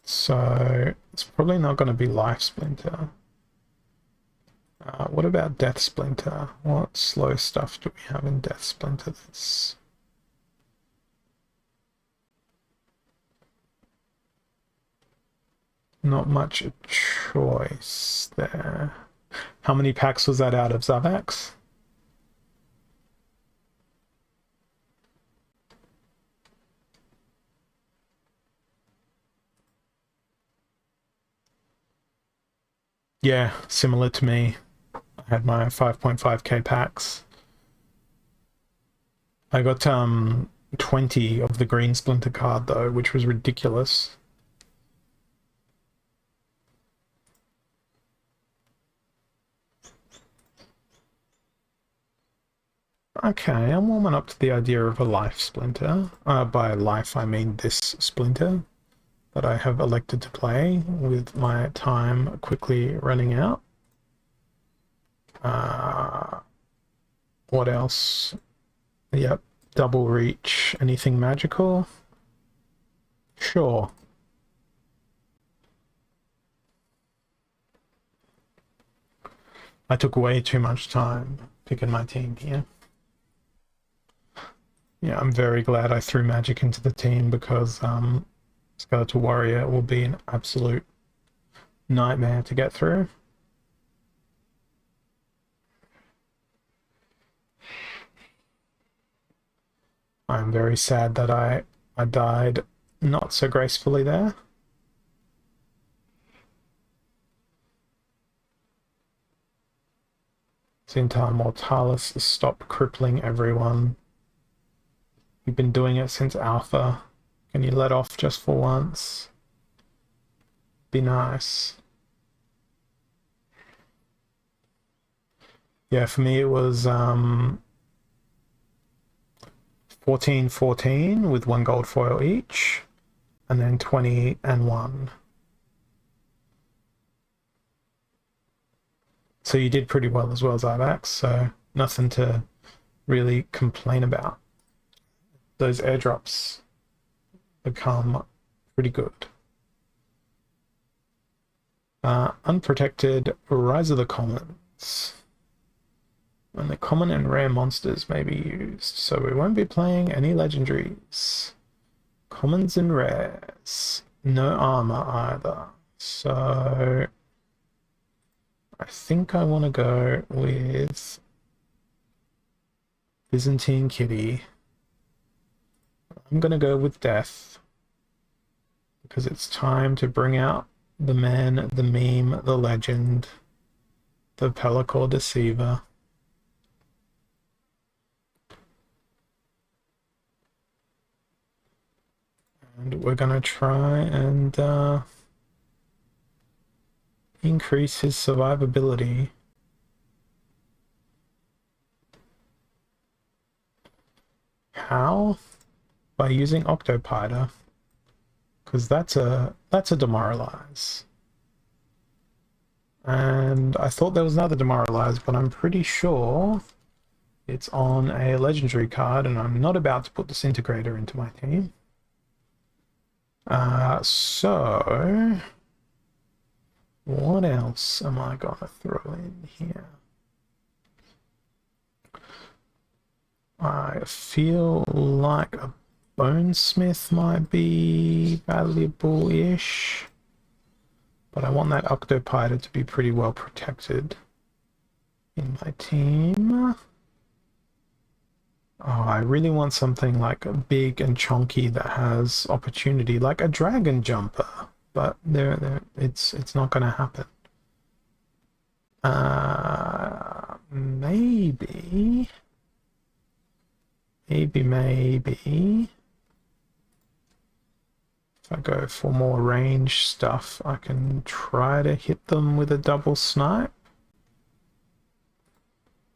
So it's probably not going to be Life Splinter. What about Death Splinter? What slow stuff do we have in Death Splinter that's... not much a choice there. How many packs was that out of Zavax? Yeah, similar to me. I had my 5.5k packs. I got 20 of the green Splinter card though, which was ridiculous. Okay, I'm warming up to the idea of a Life Splinter. By life, I mean this Splinter that I have elected to play with my time quickly running out. What else? Yep, double reach. Anything magical? Sure. I took way too much time picking my team here. Yeah, I'm very glad I threw magic into the team because Skeletal Warrior will be an absolute nightmare to get through. I'm very sad that I died not so gracefully there. Zintar Mortalis, stop crippling everyone. You've been doing it since Alpha. Can you let off just for once? Be nice. Yeah, for me it was 14-14 with 1 gold foil each, and then 20 and 1. So you did pretty well as well, Zyvax, so nothing to really complain about. Those airdrops become pretty good. Unprotected Rise of the Commons. When the common and rare monsters may be used, so we won't be playing any legendaries. Commons and rares. No armor either. So I think I want to go with Byzantine Kitty. I'm going to go with Death because it's time to bring out the man, the meme, the legend, the Pelacor Deceiver. And we're going to try and increase his survivability. How? By using Octopiter, because that's a demoralize. And I thought there was another demoralize, but I'm pretty sure it's on a legendary card, and I'm not about to put Disintegrator into my team. So what else am I gonna throw in here? I feel like a bonesmith might be valuable-ish, but I want that octopiter to be pretty well protected in my team. Oh, I really want something like big and chunky that has opportunity, like a dragon jumper, but it's not going to happen. Maybe. If I go for more range stuff, I can try to hit them with a double snipe.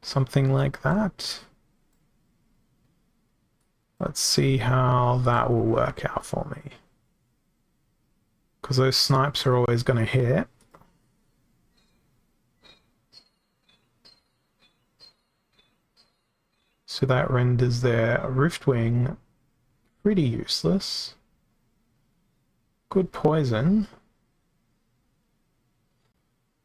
Something like that. Let's see how that will work out for me. Because those snipes are always going to hit. So that renders their Riftwing pretty useless. Good poison.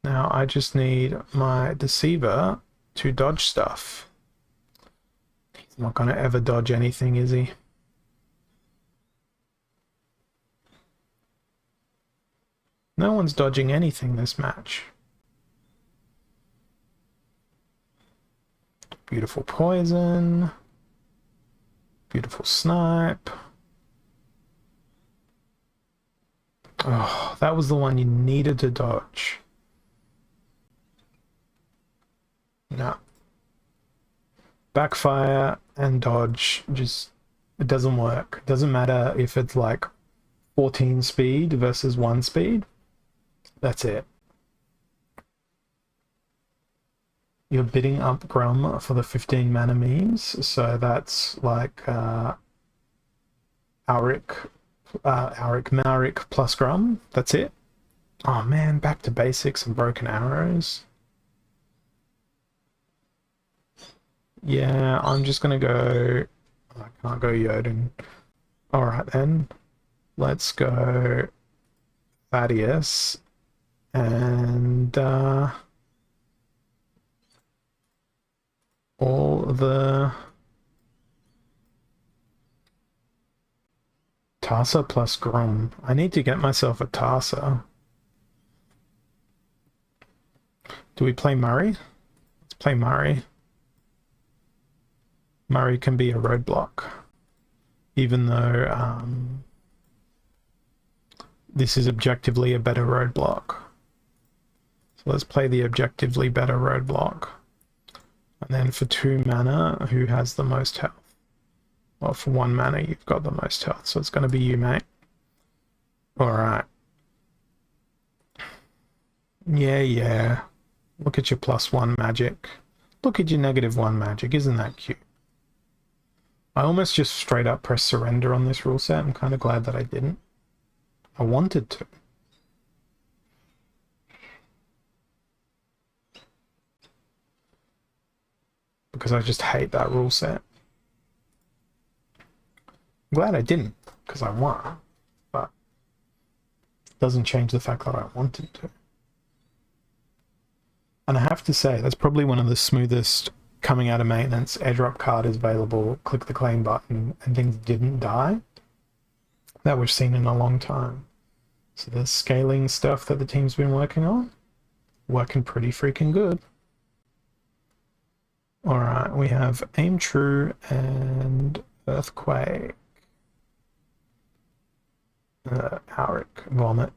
Now I just need my Deceiver to dodge stuff. He's not going to ever dodge anything, is he? No one's dodging anything this match. Beautiful poison. Beautiful snipe. Oh, that was the one you needed to dodge. No. Backfire and dodge, just, it doesn't work. It doesn't matter if it's like 14 speed versus 1 speed. That's it. You're bidding up Grum for the 15 mana memes, so that's like Auric, Mauric plus Grum. That's it. Oh man, back to basics and broken arrows. Yeah, I'm just gonna go. I can't go Jotun. All right then, let's go Thaddeus and all the Tarsa plus Grom. I need to get myself a Tarsa. Do we play Murray? Let's play Murray. Murray can be a roadblock, even though this is objectively a better roadblock. So let's play the objectively better roadblock. And then for 2 mana, who has the most health? Well, for 1 mana, you've got the most health, so it's going to be you, mate. Alright. Yeah. Look at your +1 magic. Look at your -1 magic. Isn't that cute? I almost just straight up pressed surrender on this rule set. I'm kind of glad that I didn't. I wanted to. Because I just hate that rule set. I'm glad I didn't, because I won. But it doesn't change the fact that I wanted to. And I have to say, that's probably one of the smoothest coming out of maintenance. AIRDROP card is available, click the claim button, and things didn't die. That we've seen in a long time. So the scaling stuff that the team's been working on, working pretty freaking good. Alright, we have Aim True and Earthquake. Auric, Vomit.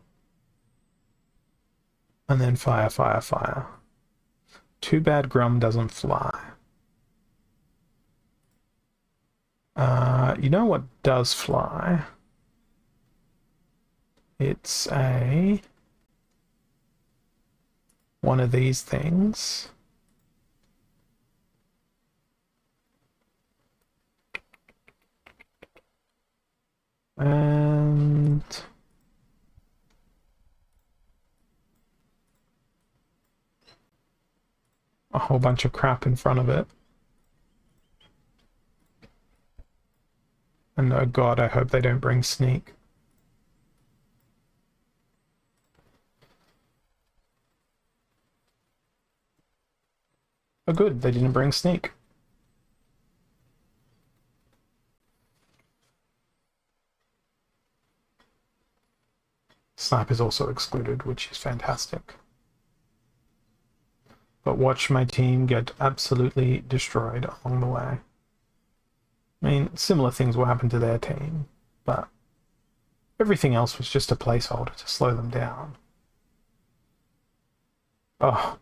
And then Fire. Too bad Grum doesn't fly. You know what does fly? It's one of these things. And a whole bunch of crap in front of it. And oh god, I hope they don't bring Sneak. Oh good, they didn't bring Sneak. Snipe is also excluded, which is fantastic. But watch my team get absolutely destroyed along the way. I mean, similar things will happen to their team, but everything else was just a placeholder to slow them down. Oh,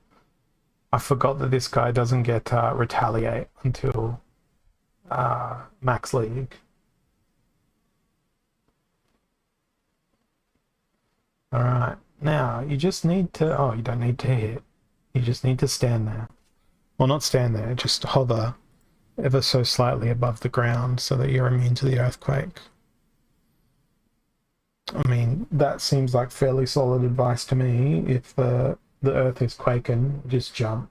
I forgot that this guy doesn't get retaliate until Max League. Alright, now you just need to... Oh, you don't need to hit. You just need to stand there. Well, not stand there, just hover ever so slightly above the ground so that you're immune to the earthquake. I mean, that seems like fairly solid advice to me. If the earth is quaking, just jump.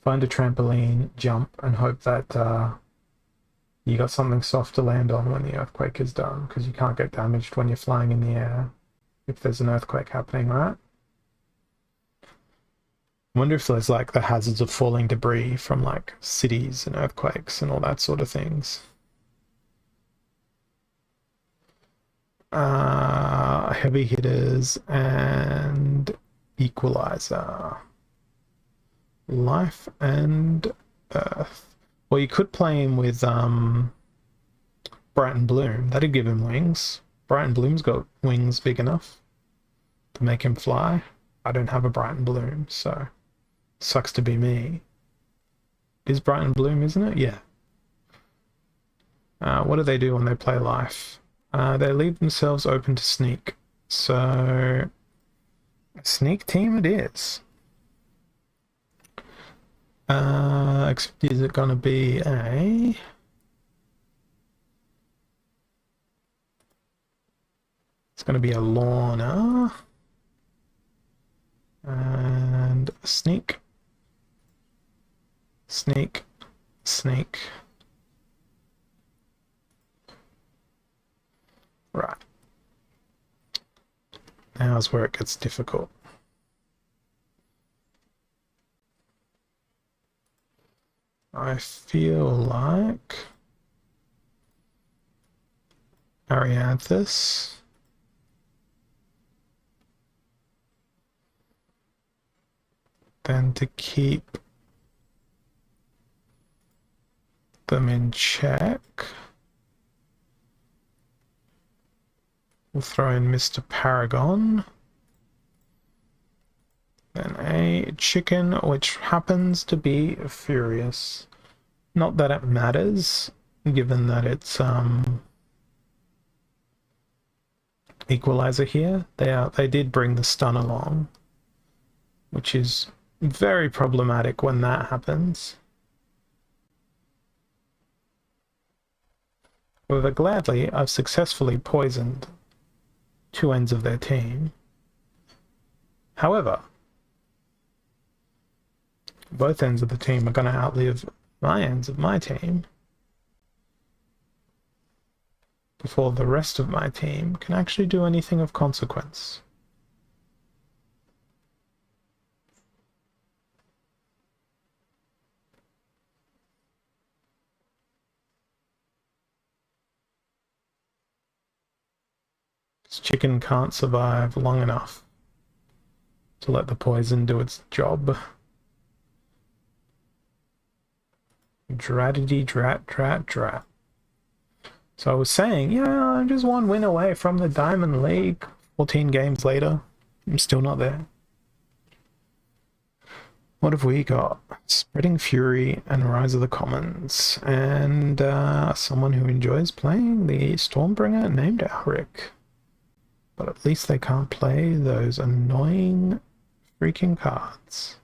Find a trampoline, jump, and hope that you got something soft to land on when the earthquake is done, because you can't get damaged when you're flying in the air if there's an earthquake happening, right? I wonder if there's like the hazards of falling debris from like cities and earthquakes and all that sort of things. Heavy hitters and equalizer. Life and Earth. Well, you could play him with Bright and Bloom. That'd give him wings. Bright and Bloom's got wings big enough to make him fly. I don't have a Bright and Bloom, so sucks to be me. Is Bright and Bloom, isn't it? Yeah. What do they do when they play Life? They leave themselves open to sneak. So, a sneak team it is. Except is it gonna be a... It's gonna be a Lorna. And a sneak. Sneak. Sneak. Right. Now's where it gets difficult. I feel like Arianthus. Then to keep them in check, we'll throw in Mr. Paragon. Then a chicken, which happens to be Furious. Not that it matters, given that it's equalizer here. They did bring the stun along, which is very problematic when that happens. However, gladly, I've successfully poisoned two ends of their team. However, both ends of the team are going to outlive my ends of my team before the rest of my team can actually do anything of consequence. This chicken can't survive long enough to let the poison do its job. Dratity drat drat drat. So I was saying, yeah, I'm just one win away from the Diamond League. 14 games later, I'm still not there. What have we got? Spreading Fury and Rise of the Commons. And someone who enjoys playing the Stormbringer named Alric. But at least they can't play those annoying freaking cards.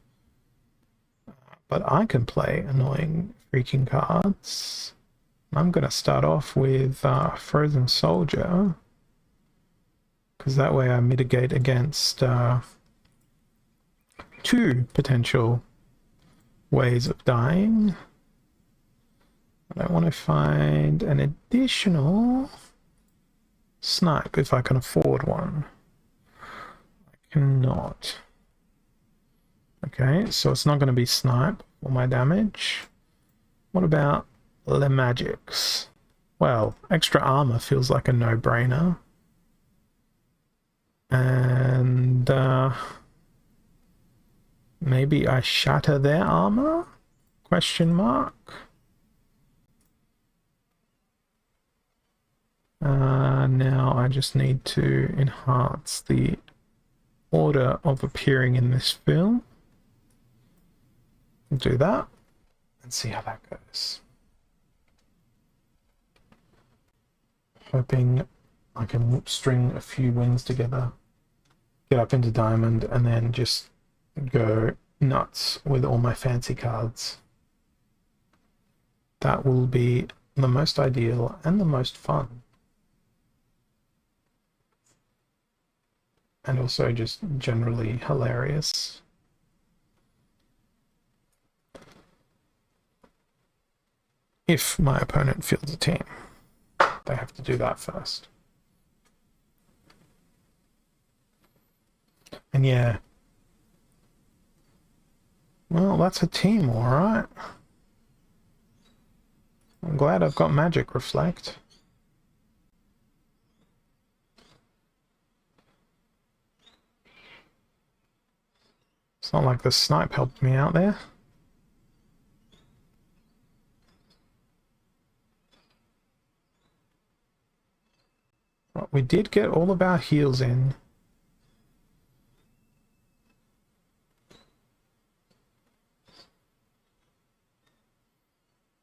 But I can play annoying freaking cards. I'm going to start off with Frozen Soldier, because that way I mitigate against two potential ways of dying. And I want to find an additional snipe if I can afford one. I cannot. Okay, so it's not going to be snipe for my damage. What about Le Magics? Well, extra armor feels like a no-brainer. maybe I shatter their armor? Question mark. Now I just need to enhance the order of appearing in this film. I'll do that and see how that goes. Hoping I can string a few wins together, get up into diamond, and then just go nuts with all my fancy cards. That will be the most ideal and the most fun. And also just generally hilarious. If my opponent fields a team, they have to do that first. And yeah, well, that's a team, all right. I'm glad I've got Magic Reflect. It's not like the snipe helped me out there. But we did get all of our heals in.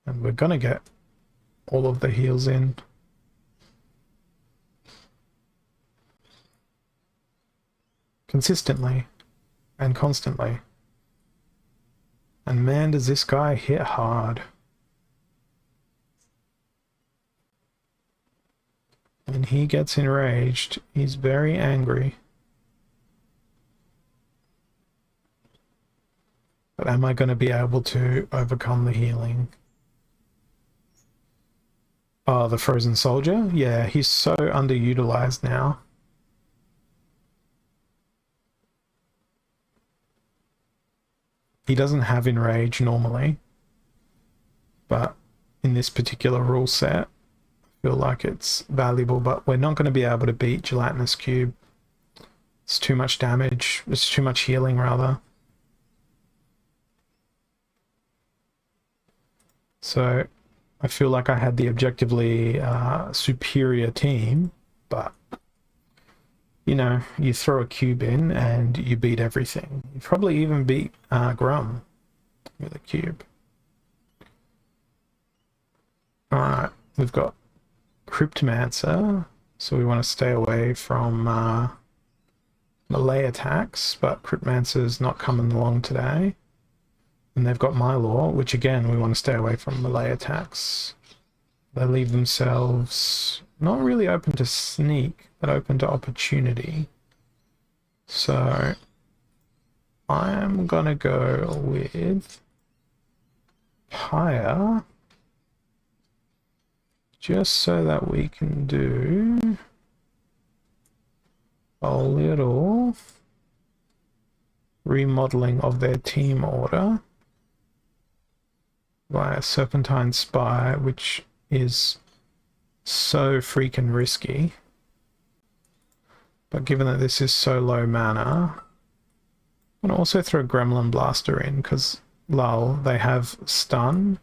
And we're gonna get all of the heals in. Consistently and constantly. And man, does this guy hit hard. When he gets enraged, he's very angry. But am I going to be able to overcome the healing? Oh, the frozen soldier? Yeah, he's so underutilized now. He doesn't have enrage normally, but in this particular rule set, I feel like it's valuable, but we're not going to be able to beat Gelatinous Cube. It's too much damage. It's too much healing, rather. So I feel like I had the objectively superior team, but you know, you throw a cube in and you beat everything. You probably even beat Grum with a cube. Alright, we've got Cryptmancer, so we want to stay away from melee attacks, but Cryptmancer's not coming along today. And they've got Mylor, which again, we want to stay away from melee attacks. They leave themselves not really open to sneak, but open to opportunity. So I'm gonna go with Pyre, just so that we can do a little remodeling of their team order via Serpentine Spy, which is so freaking risky. But given that this is so low mana, I'm gonna also throw Gremlin Blaster in, because lull, they have stun,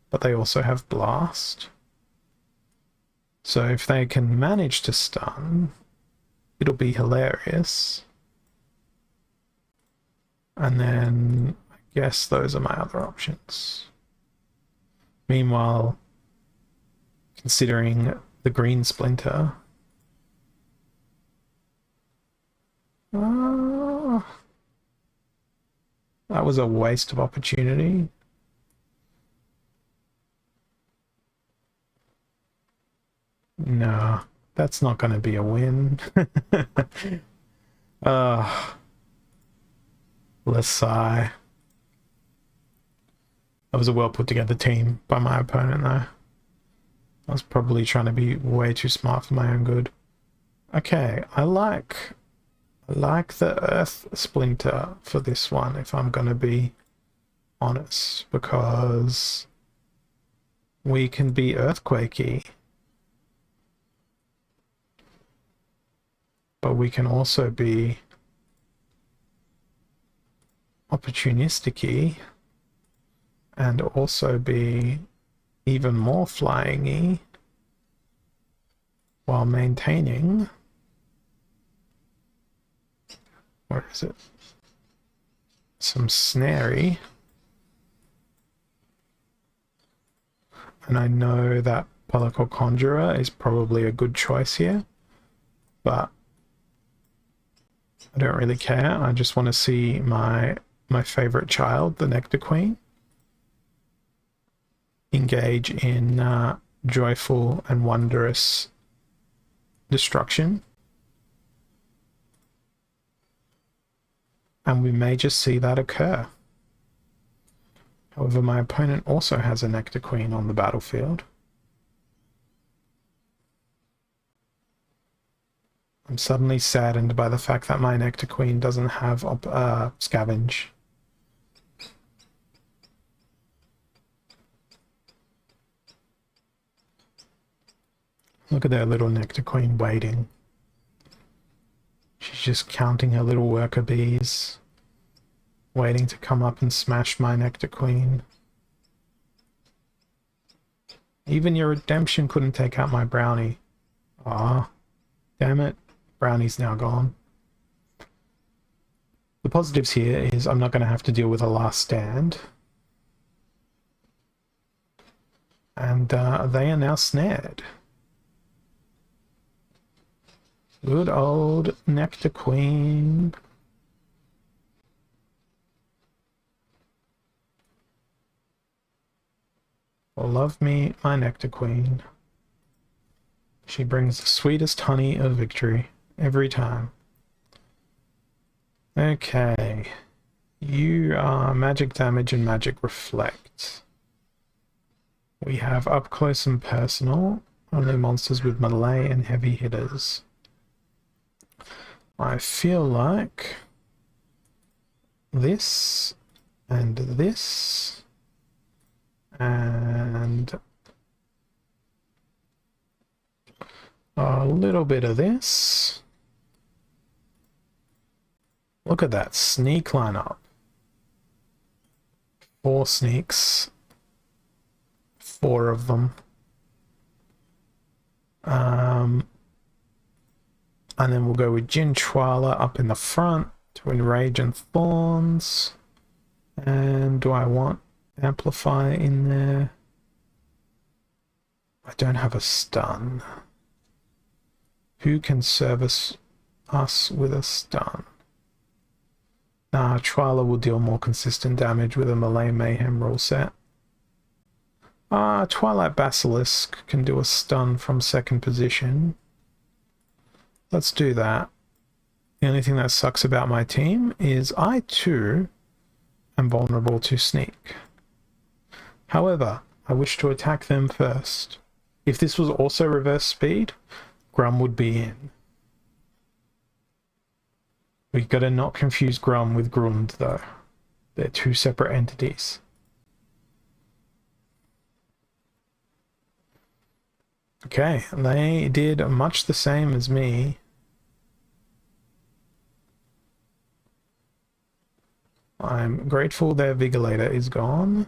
but they also have blast. So if they can manage to stun, it'll be hilarious. And then I guess those are my other options. Meanwhile, considering the green Splinter, that was a waste of opportunity. No, that's not going to be a win. Let's sigh. That was a well put together team by my opponent, though. I was probably trying to be way too smart for my own good. Okay, I like the Earth Splinter for this one, if I'm going to be honest, because we can be earthquakey, but we can also be opportunistic-y and also be even more flying-y while maintaining, where is it, some snarey. And I know that Pellicle Conjurer is probably a good choice here, but I don't really care. I just want to see my favorite child, the Nectar Queen, engage in joyful and wondrous destruction. And we may just see that occur. However, my opponent also has a Nectar Queen on the battlefield. I'm suddenly saddened by the fact that my Nectar Queen doesn't have Scavenge. Look at their little Nectar Queen waiting. She's just counting her little worker bees, waiting to come up and smash my Nectar Queen. Even your redemption couldn't take out my brownie. Ah, damn it. Brownie's now gone. The positives here is I'm not going to have to deal with a last stand. And they are now snared. Good old Nectar Queen. Love me, my Nectar Queen. She brings the sweetest honey of victory every time. Okay. You are magic damage and magic reflect. We have up close and personal, only monsters with melee and heavy hitters. I feel like this and this and a little bit of this. Look at that sneak lineup. 4 sneaks. 4 of them. And then we'll go with Jinchwala up in the front to Enrage and Thorns. And do I want Amplify in there? I don't have a stun. Who can service us with a stun? Nah, Chwala will deal more consistent damage with a Melee Mayhem rule set. Twilight Basilisk can do a stun from second position. Let's do that. The only thing that sucks about my team is I too am vulnerable to sneak. However, I wish to attack them first. If this was also reverse speed, Grum would be in. We gotta not confuse Grum with Grund though. They're 2 separate entities. Okay, they did much the same as me. I'm grateful their Vigilator is gone.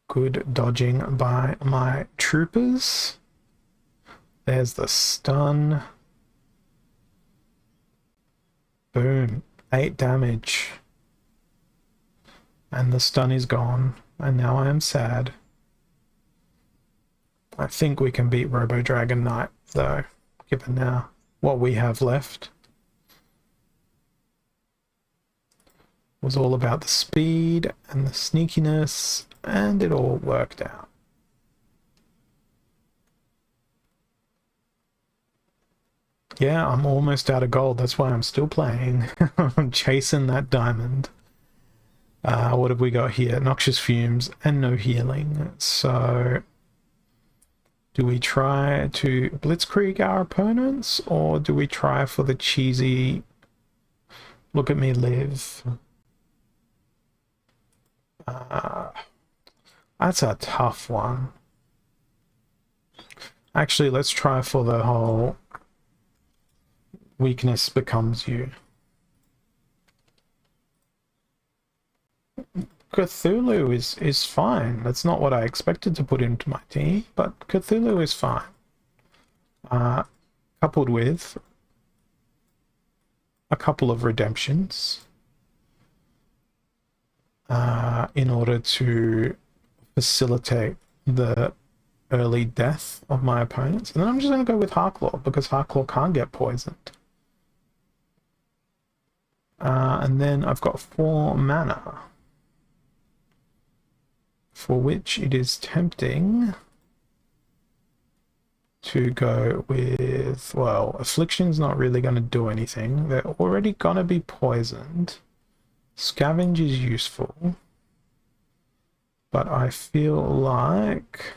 Good dodging by my troopers. There's the stun. Boom. 8 damage. And the stun is gone. And now I am sad. I think we can beat Robo Dragon Knight, though, given now what we have left. It was all about the speed and the sneakiness, and it all worked out. Yeah, I'm almost out of gold. That's why I'm still playing. I'm chasing that diamond. What have we got here? Noxious Fumes and no healing. So do we try to blitzkrieg our opponents, or do we try for the cheesy look at me live? That's a tough one. Actually, let's try for the whole weakness becomes you. Cthulhu is fine. That's not what I expected to put into my team, but Cthulhu is fine. Coupled with a couple of redemptions in order to facilitate the early death of my opponents. And then I'm just going to go with Harklaw, because Harklaw can't get poisoned. And then I've got 4 mana, for which it is tempting to go with, well, Affliction's not really going to do anything. They're already going to be poisoned. Scavenge is useful. But I feel like...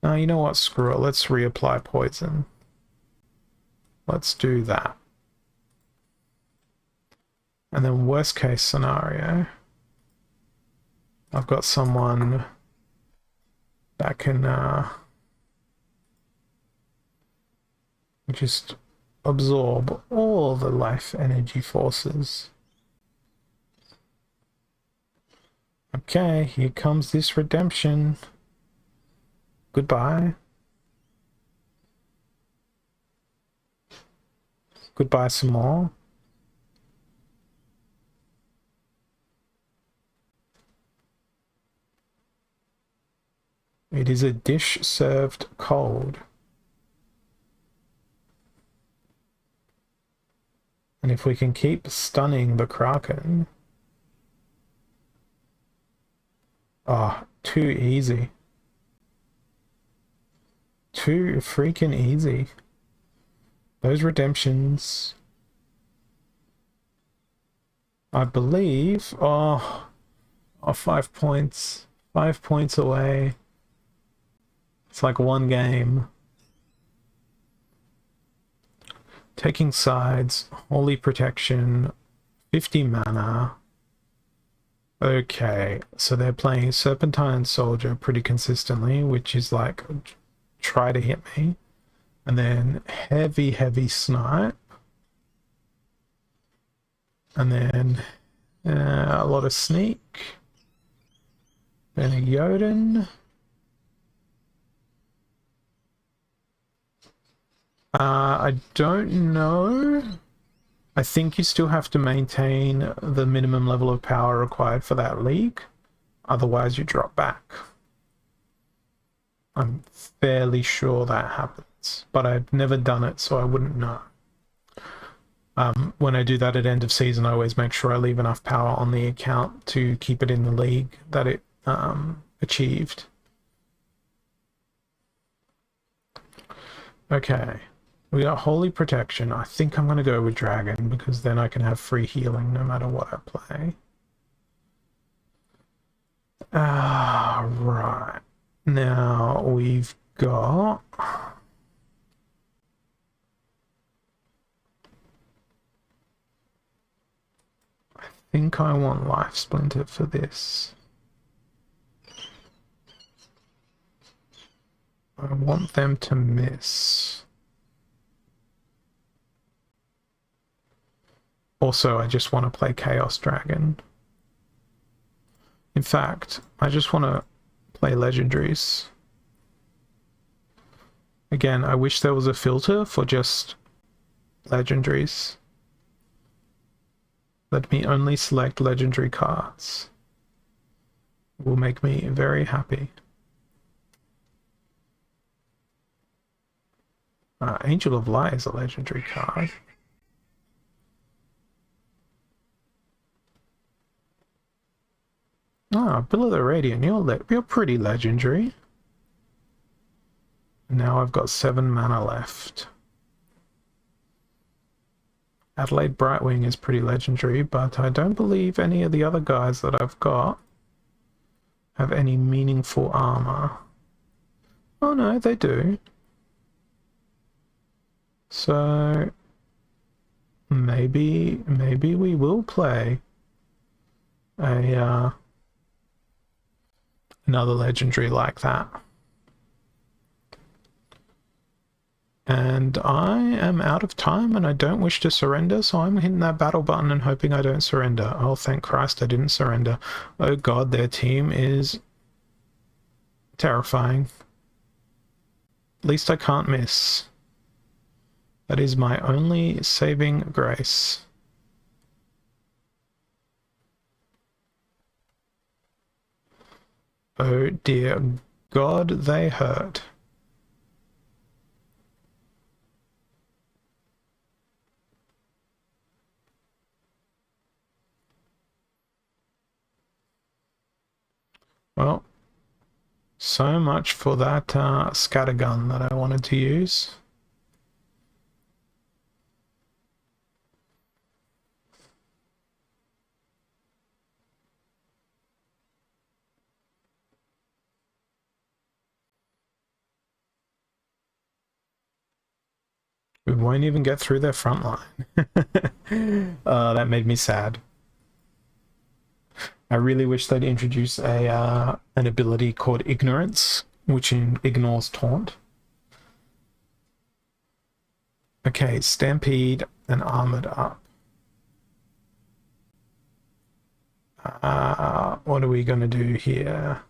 No, you know what? Screw it. Let's reapply poison. Let's do that. And then worst case scenario, I've got someone that can just absorb all the life energy forces. Okay, here comes this redemption. Goodbye. Goodbye some more. It is a dish served cold. And if we can keep stunning the Kraken... Oh, too easy. Too freaking easy. Those redemptions... I believe... Oh, 5 points. 5 points away. It's like one game. Taking sides, Holy Protection, 50 mana. Okay, so they're playing Serpentine Soldier pretty consistently, which is like, try to hit me. And then heavy snipe. And then a lot of sneak. Then a Jotun. I don't know. I think you still have to maintain the minimum level of power required for that league. Otherwise, you drop back. I'm fairly sure that happens, but I've never done it, so I wouldn't know. When I do that at end of season, I always make sure I leave enough power on the account to keep it in the league that it achieved. Okay. We got Holy Protection. I think I'm going to go with Dragon, because then I can have free healing no matter what I play. Right. Now we've got... I think I want Life Splinter for this. I want them to miss. Also, I just want to play Chaos Dragon. In fact, I just want to play Legendaries. Again, I wish there was a filter for just Legendaries. Let me only select Legendary cards. It will make me very happy. Angel of Light is a Legendary card. Bill of the Radiant, you're pretty legendary. Now I've got 7 mana left. Adelaide Brightwing is pretty legendary, but I don't believe any of the other guys that I've got have any meaningful armor. Oh no, they do. So maybe we will play a another legendary like that. And I am out of time and I don't wish to surrender, so I'm hitting that battle button and hoping I don't surrender. Oh, thank Christ I didn't surrender. Oh god, their team is terrifying. At least I can't miss. That is my only saving grace. Oh dear God, they hurt. Well, so much for that scattergun that I wanted to use. We won't even get through their front line. That made me sad. I really wish they'd introduce an ability called Ignorance, which ignores taunt. Okay, Stampede and Armored up. What are we going to do here?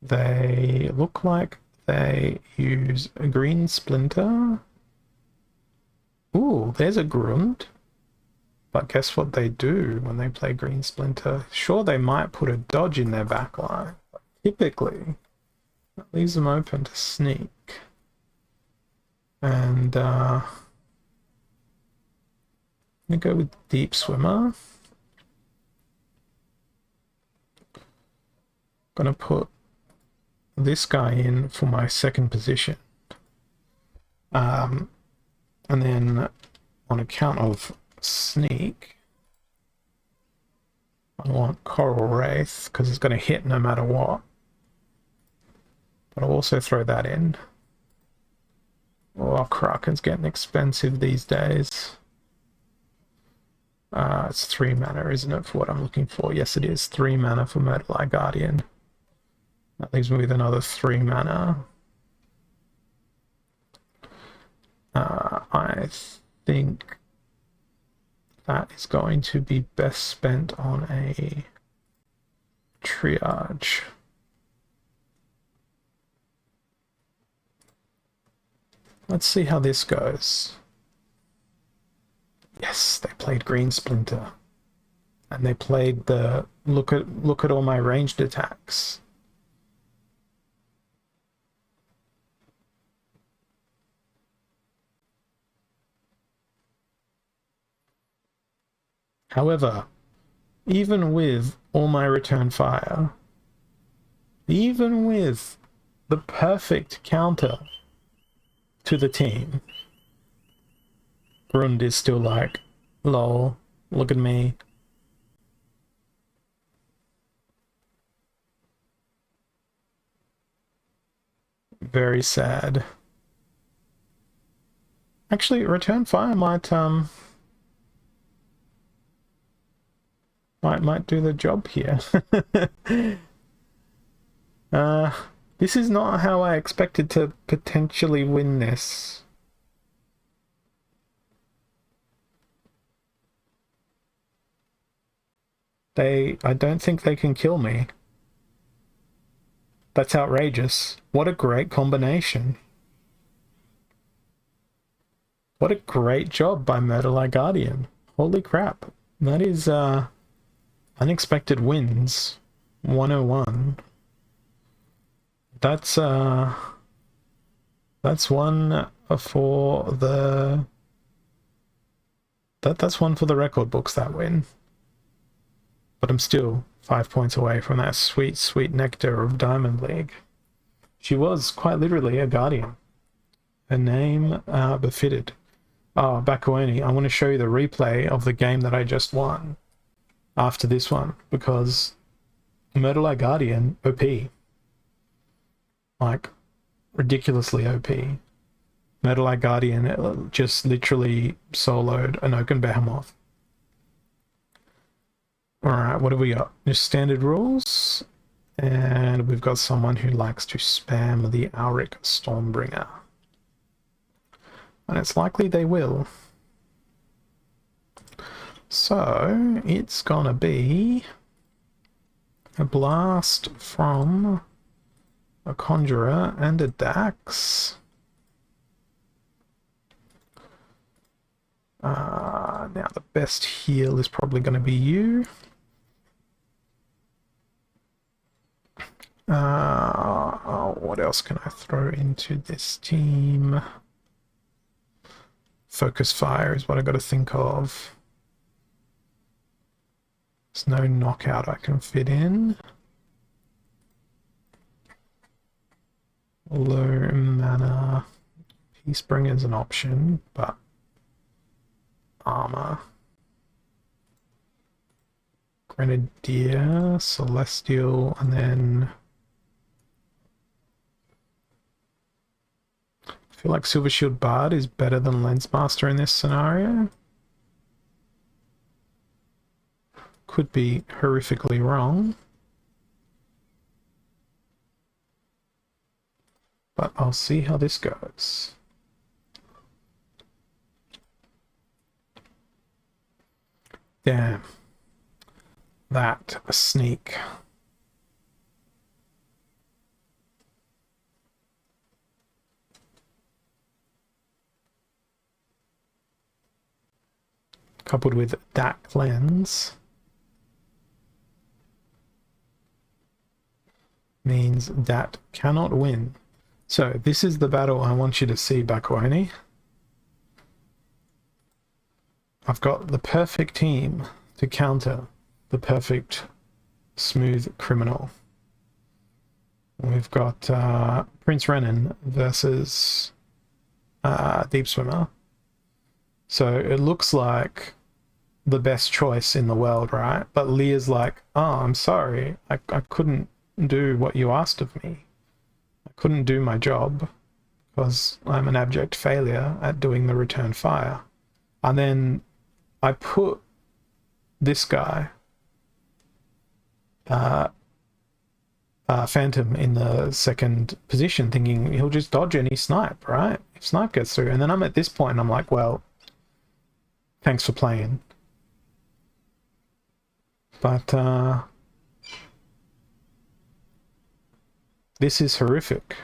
They look like they use a green splinter. Ooh, there's a Grund. But guess what they do when they play green splinter? Sure, they might put a dodge in their backline, but typically that leaves them open to sneak. And I'm gonna go with Deep Swimmer. Gonna put this guy in for my second position. And then on account of sneak, I want Coral Wraith because it's going to hit no matter what. But I'll also throw that in. Oh, Kraken's getting expensive these days. It's 3 mana, isn't it, for what I'm looking for? Yes, it is. 3 mana for Murderline Guardian. That leaves me with another 3 mana. I think that is going to be best spent on a triage. Let's see how this goes. Yes, they played Green Splinter. And they played the look at all my ranged attacks. However, even with all my return fire, even with the perfect counter to the team, Grund is still like, lol, look at me. Very sad. Actually, return fire might do the job here. This is not how I expected to potentially win this. I don't think they can kill me. That's outrageous. What a great combination. What a great job by Murderline Guardian. Holy crap. That is unexpected wins 101. That's one for the that's one for the record books, that win. But I'm still 5 points away from that sweet, sweet nectar of Diamond League. She was quite literally a guardian. Her name befitted. Oh, Bakuoni, I want to show you the replay of the game that I just won after this one, because Murderline Guardian, OP. Like, ridiculously OP. Murderline Guardian just literally soloed an Oaken Behemoth. Alright, what have we got? Just standard rules. And we've got someone who likes to spam the Auric Stormbringer. And it's likely they will. So it's gonna be a blast from a Conjurer and a Dax. Now the best heal is probably going to be you. What else can I throw into this team? Focus Fire is what I got to think of. There's no knockout I can fit in. Low mana. Peacebringer is an option, but armor. Grenadier, Celestial, and then I feel like Silver Shield Bard is better than Lensmaster in this scenario. Could be horrifically wrong. But I'll see how this goes. Damn. That a sneak. Coupled with that lens means that cannot win. So this is the battle I want you to see, Bakoni. I've got the perfect team to counter the perfect smooth criminal. We've got Prince Renan versus Deep Swimmer. So it looks like the best choice in the world, right? But Leah's like, oh, I'm sorry. I couldn't do what you asked of me. I couldn't do my job because I'm an abject failure at doing the return fire. And then I put this guy, Phantom, in the second position, thinking he'll just dodge any snipe, right? If snipe gets through. And then I'm at this point and I'm like, well, thanks for playing. But this is horrific.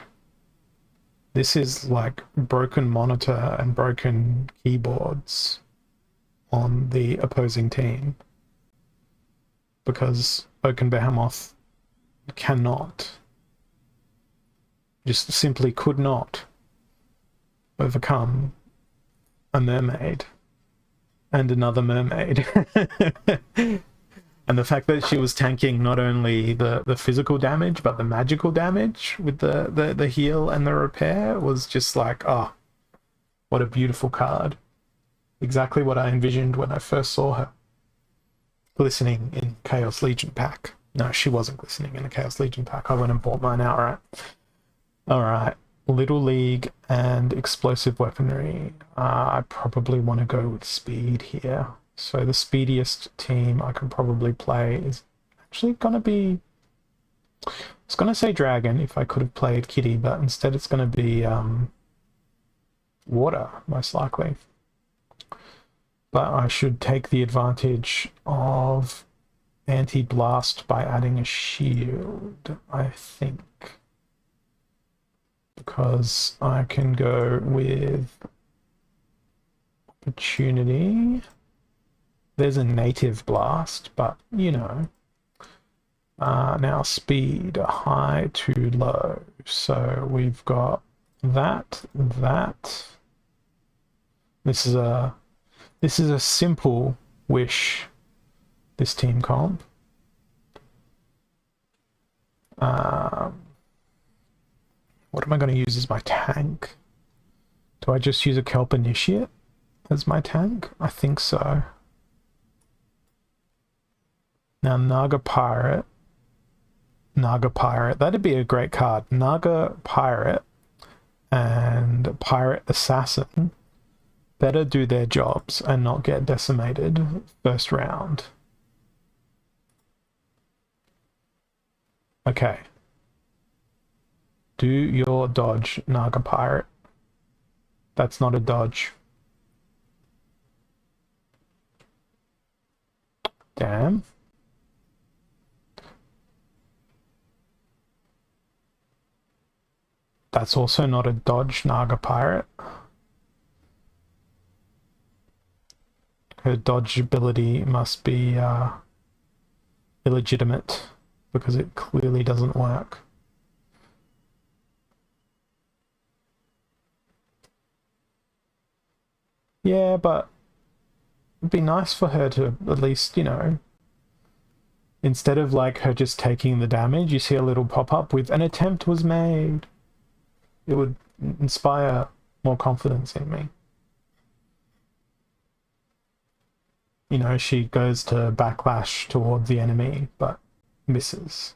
This is like broken monitor and broken keyboards on the opposing team. Because Oaken Behemoth cannot, just simply could not overcome a mermaid and another mermaid. And the fact that she was tanking not only the physical damage, but the magical damage with the heal and the repair was just like, oh, what a beautiful card. Exactly what I envisioned when I first saw her. Glistening in Chaos Legion pack. No, she wasn't glistening in the Chaos Legion pack. I went and bought mine outright. Alright. Little League and explosive weaponry. I probably want to go with speed here. So the speediest team I can probably play is actually going to be... I was going to say Dragon if I could have played Kitty, but instead it's going to be Water, most likely. But I should take the advantage of anti-blast by adding a shield, I think. Because I can go with opportunity. There's a native blast, but you know. Now speed, high to low. So we've got that. This is a simple wish, this team comp. What am I going to use as my tank? Do I just use a Kelp Initiate as my tank? I think so. Now Naga Pirate, that'd be a great card. Naga Pirate and Pirate Assassin better do their jobs and not get decimated first round. Okay. Do your dodge, Naga Pirate. That's not a dodge. Damn. That's also not a dodge, Naga Pirate. Her dodge ability must be illegitimate because it clearly doesn't work. Yeah, but it'd be nice for her to at least, you know, instead of like her just taking the damage, you see a little pop-up with an attempt was made. It would inspire more confidence in me. You know, she goes to backlash towards the enemy, but misses.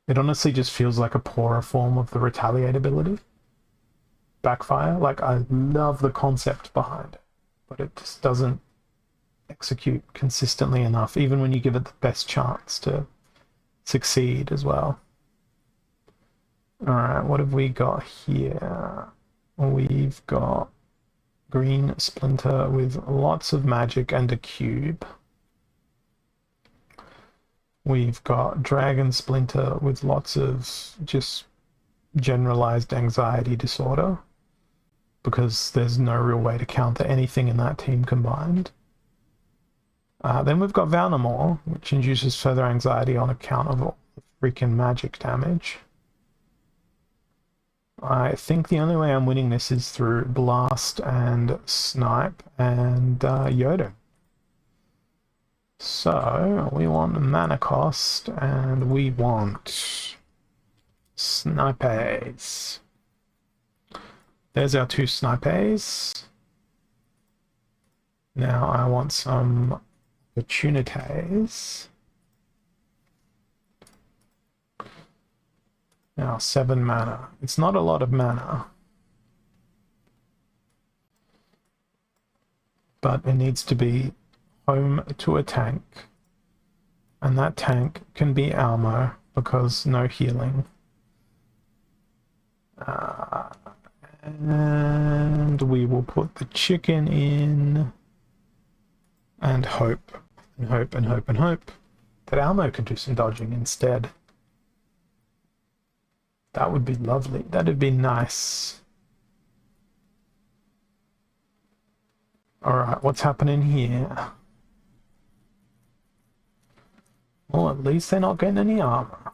It honestly just feels like a poorer form of the retaliate ability. Backfire. Like, I love the concept behind it, but it just doesn't execute consistently enough, even when you give it the best chance to succeed as well. Alright, what have we got here? We've got green Splinter with lots of magic and a cube. We've got Dragon Splinter with lots of just generalized anxiety disorder, because there's no real way to counter anything in that team combined. Then we've got Valnamore, which induces further anxiety on account of all the freaking magic damage. I think the only way I'm winning this is through Blast and Snipe and Yoda. So we want mana cost and we want snipers. There's our two snipers. Now I want some opportunities. Now 7 mana. It's not a lot of mana, but it needs to be home to a tank, and that tank can be Almo because no healing. And we will put the chicken in and hope and hope and hope and hope that Almo can do some dodging instead. That would be lovely. That'd be nice. Alright, what's happening here? Well, at least they're not getting any armor.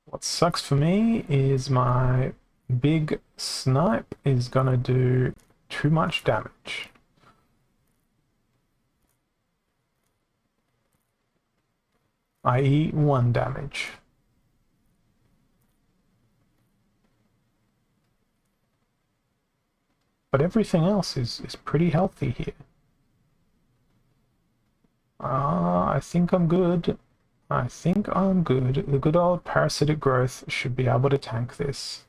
What sucks for me is my big snipe is gonna do too much damage. I.e. 1 damage. But everything else is pretty healthy here. I think I'm good. I think I'm good. The good old parasitic growth should be able to tank this.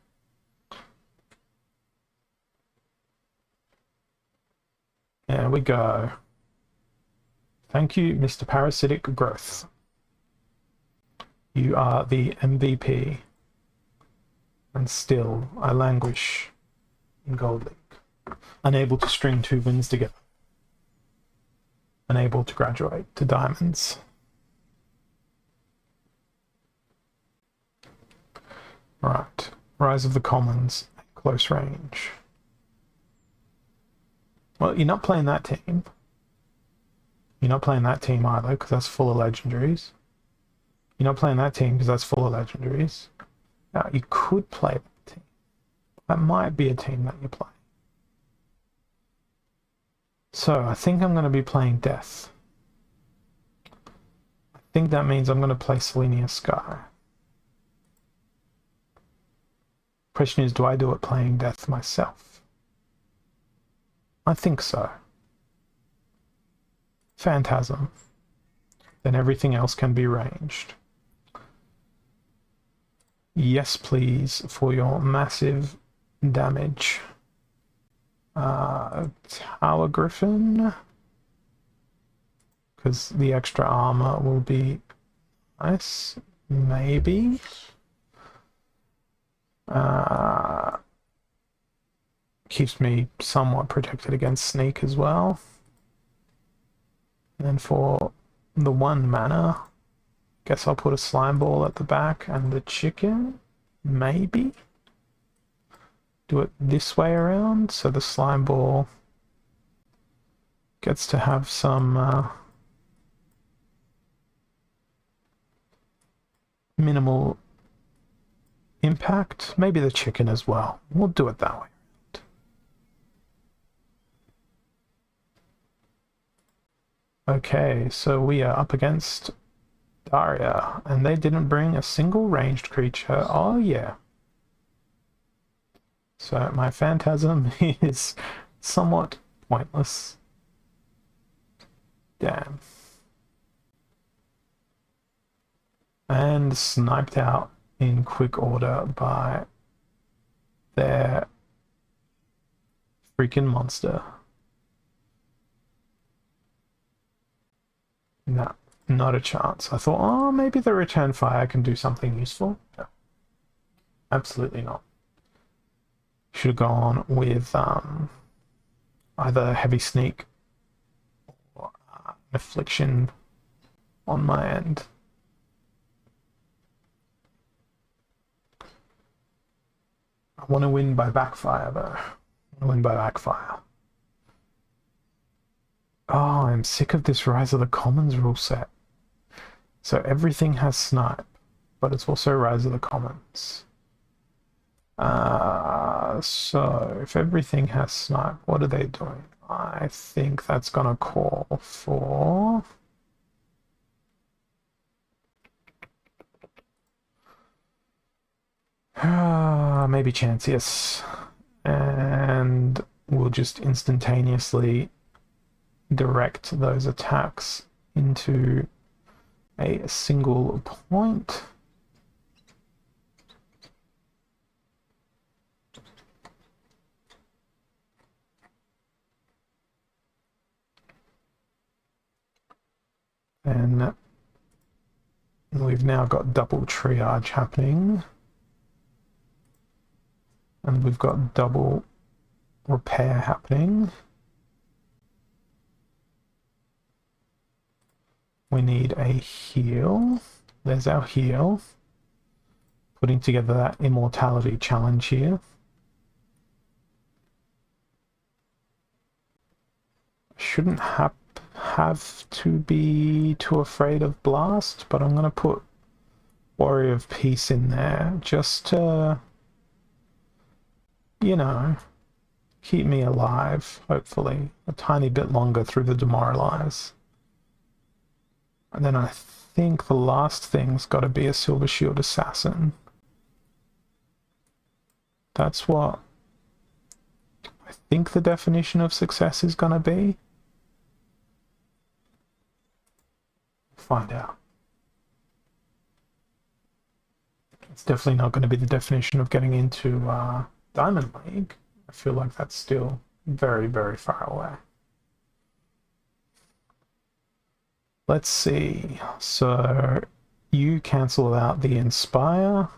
There we go. Thank you, Mr. Parasitic Growth. You are the MVP. And still, I languish in Gold League. Unable to string 2 wins together. Unable to graduate to Diamonds. Right. Rise of the Commons at close range. Well, you're not playing that team. You're not playing that team either, because that's full of legendaries. You're not playing that team because that's full of legendaries. Now, you could play that team. That might be a team that you play. So, I think I'm going to be playing Death. I think that means I'm going to play Selenia Sky. Question is, do I do it playing Death myself? I think so. Phantasm. Then everything else can be ranged. Yes, please, for your massive damage. Tower Griffin, because the extra armor will be nice, maybe. Keeps me somewhat protected against sneak as well. And then for the 1 mana, guess I'll put a slime ball at the back and the chicken, maybe. Do it this way around, so the slime ball gets to have some minimal impact. Maybe the chicken as well. We'll do it that way. Okay, so we are up against Daria, and they didn't bring a single ranged creature. Oh yeah. So my Phantasm is somewhat pointless. Damn. And sniped out in quick order by their freaking monster. No, not a chance. I thought, oh, maybe the return fire can do something useful. No, absolutely not. Should have gone with either heavy sneak or affliction on my end. I want to win by backfire though. I want to win by backfire. Oh, I'm sick of this Rise of the Commons rule set. So everything has snipe, but it's also Rise of the Commons. So if everything has snipe, what are they doing? I think that's gonna call for maybe Chanceus, and we'll just instantaneously direct those attacks into a single point. And we've now got double triage happening. And we've got double repair happening. We need a heal. There's our heal. Putting together that immortality challenge here. Shouldn't have to be too afraid of blast, but I'm going to put Warrior of Peace in there just to, you know, keep me alive, hopefully, a tiny bit longer through the demoralize. And then I think the last thing's got to be a Silver Shield Assassin. That's what I think the definition of success is going to be. Find out. It's definitely not going to be the definition of getting into Diamond League. I feel like that's still very, very far away. Let's see. So you cancel out the Inspire.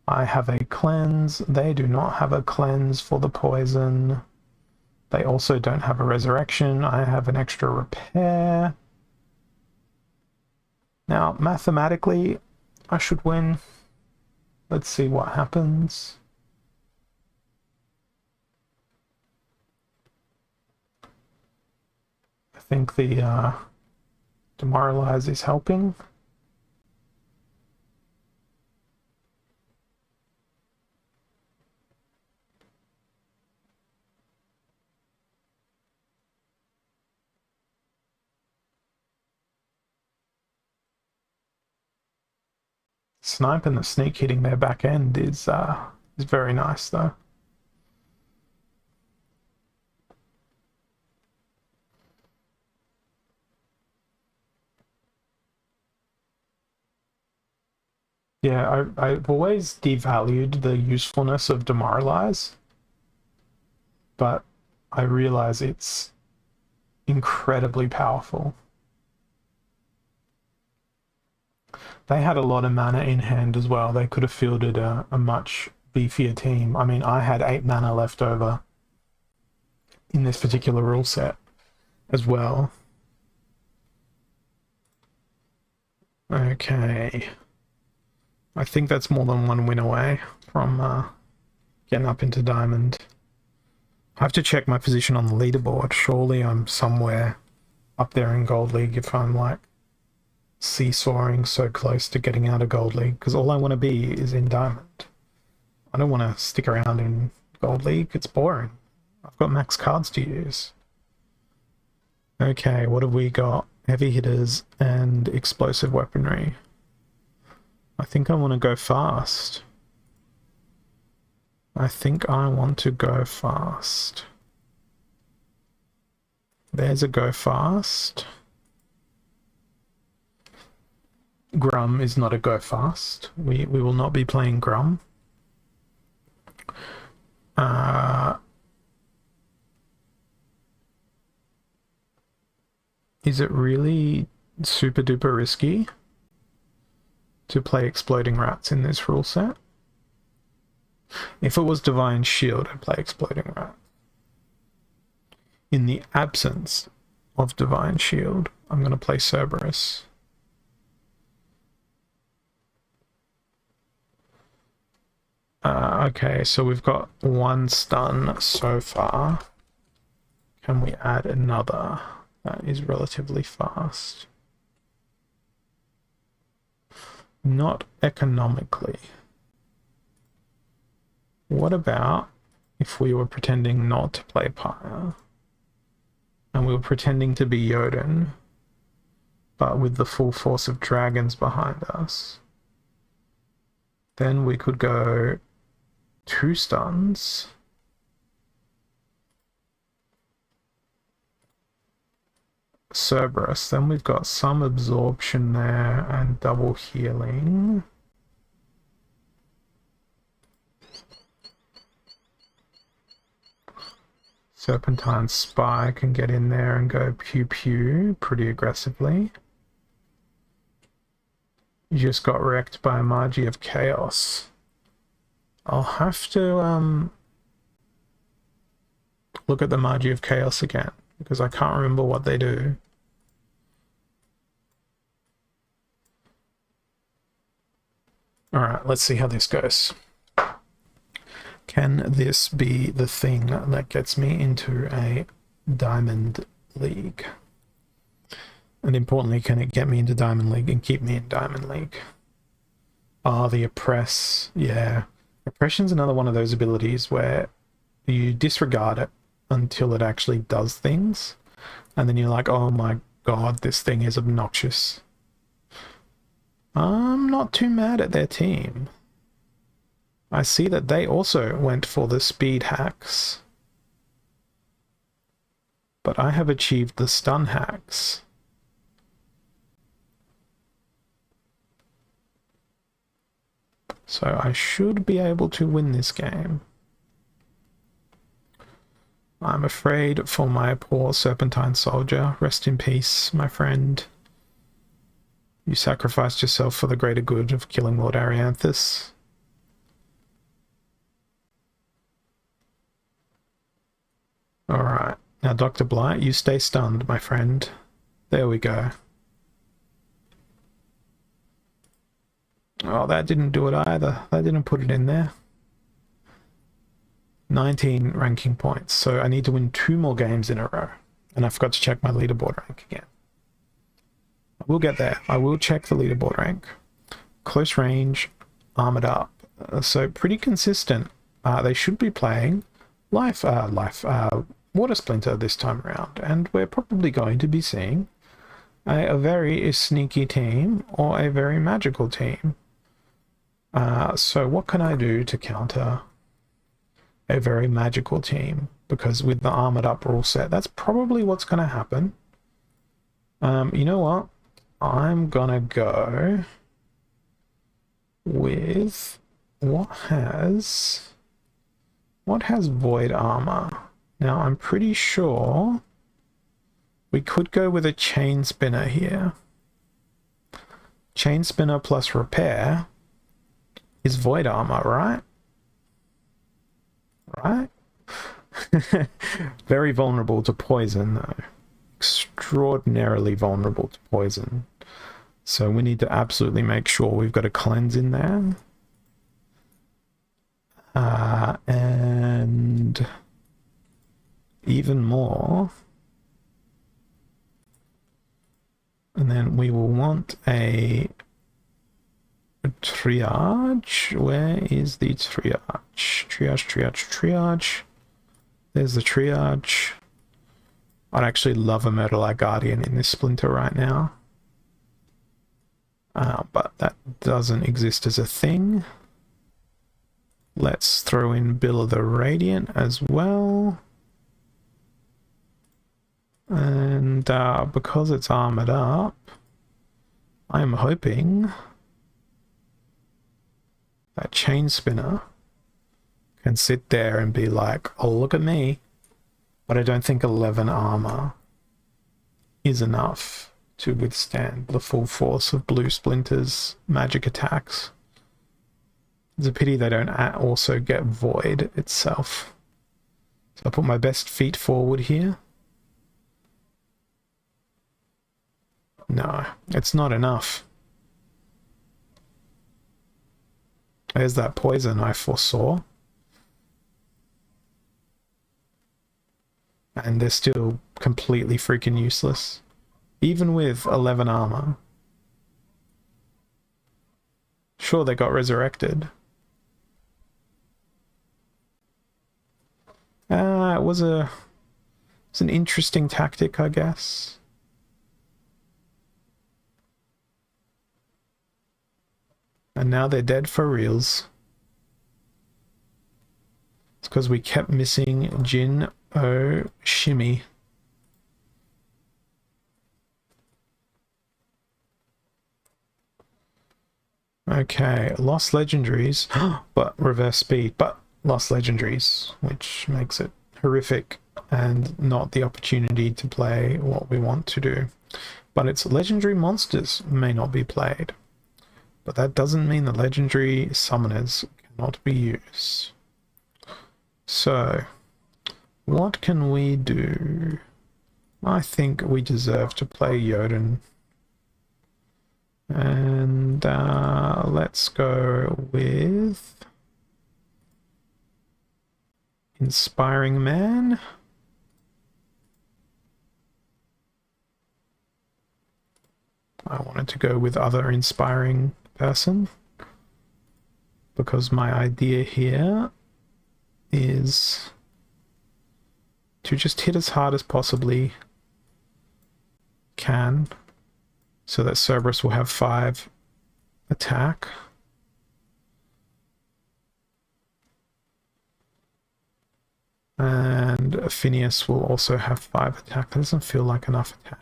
I have a cleanse. They do not have a cleanse for the poison. They also don't have a resurrection. I have an extra repair. Now, mathematically, I should win. Let's see what happens. I think the demoralize is helping. Snipe and the sneak hitting their back end is very nice though. Yeah, I've always devalued the usefulness of demoralize, but I realize it's incredibly powerful. They had a lot of mana in hand as well. They could have fielded a much beefier team. I mean, I had 8 mana left over in this particular rule set as well. Okay. I think that's more than one win away from getting up into Diamond. I have to check my position on the leaderboard. Surely I'm somewhere up there in Gold League if I'm like seesawing so close to getting out of Gold League, because all I want to be is in Diamond. I don't want to stick around in Gold League. It's boring. I've got max cards to use. Okay, what have we got? Heavy hitters and explosive weaponry. I think I want to go fast. I think I want to go fast. There's a go fast. Grum is not a go fast. We will not be playing Grum. Is it really super duper risky to play Exploding Rats in this rule set? If it was Divine Shield, I'd play Exploding Rat. In the absence of Divine Shield, I'm going to play Cerberus. Okay, so we've got 1 stun so far. Can we add another? That is relatively fast. Not economically. What about if we were pretending not to play Pyre and we were pretending to be Jotun, but with the full force of dragons behind us? Then we could go 2 stuns. Cerberus. Then we've got some absorption there and double healing. Serpentine Spy can get in there and go pew pew pretty aggressively. You just got wrecked by a Magi of Chaos. I'll have to look at the Magi of Chaos again, because I can't remember what they do. Alright, let's see how this goes. Can this be the thing that gets me into a Diamond League? And importantly, can it get me into Diamond League and keep me in Diamond League? Ah, the Oppress. Yeah. Oppression's another one of those abilities where you disregard it until it actually does things. And then you're like, oh my god, this thing is obnoxious. I'm not too mad at their team. I see that they also went for the speed hacks. But I have achieved the stun hacks. So I should be able to win this game. I'm afraid for my poor Serpentine Soldier. Rest in peace, my friend. You sacrificed yourself for the greater good of killing Lord Arianthus. Alright, now Dr. Blight, you stay stunned, my friend. There we go. Oh, that didn't do it either. That didn't put it in there. 19 ranking points, so I need to win 2 more games in a row. And I forgot to check my leaderboard rank again. I will get there. I will check the leaderboard rank. Close range, armored up. So pretty consistent. They should be playing Water Splinter this time around, and we're probably going to be seeing a very sneaky team or a very magical team. So what can I do to counter a very magical team? Because with the armored up rule set, that's probably what's going to happen. You know what? I'm gonna go with what has void armor? Now, I'm pretty sure we could go with a chain spinner here. Chain spinner plus repair is void armor, right? Right? Very vulnerable to poison, though. Extraordinarily vulnerable to poison. So we need to absolutely make sure we've got a cleanse in there. And even more. And then we will want a triage. Where is the triage? Triage. There's the triage. I'd actually love a Murder Guardian in this Splinter right now. But that doesn't exist as a thing. Let's throw in Bill of the Radiant as well. And because it's armored up, I'm hoping that Chain Spinner can sit there and be like, oh, look at me. But I don't think 11 armor is enough to withstand the full force of Blue Splinter's magic attacks. It's a pity they don't also get Void itself. So I put my best feet forward here. No, it's not enough. There's that poison I foresaw. And they're still completely freaking useless. Even with 11 armor. Sure, they got resurrected. It was an interesting tactic, I guess. And now they're dead for reals. It's because we kept missing Jin O Shimmy. Okay, lost legendaries, but reverse speed, but lost legendaries, which makes it horrific and not the opportunity to play what we want to do. But its legendary monsters may not be played. But that doesn't mean the legendary summoners cannot be used. So, what can we do? I think we deserve to play Jotun. And let's go with Inspiring Man. I wanted to go with other inspiring person because my idea here is to just hit as hard as possibly can so that Cerberus will have 5 attack. And Phineas will also have 5 attack. That doesn't feel like enough attack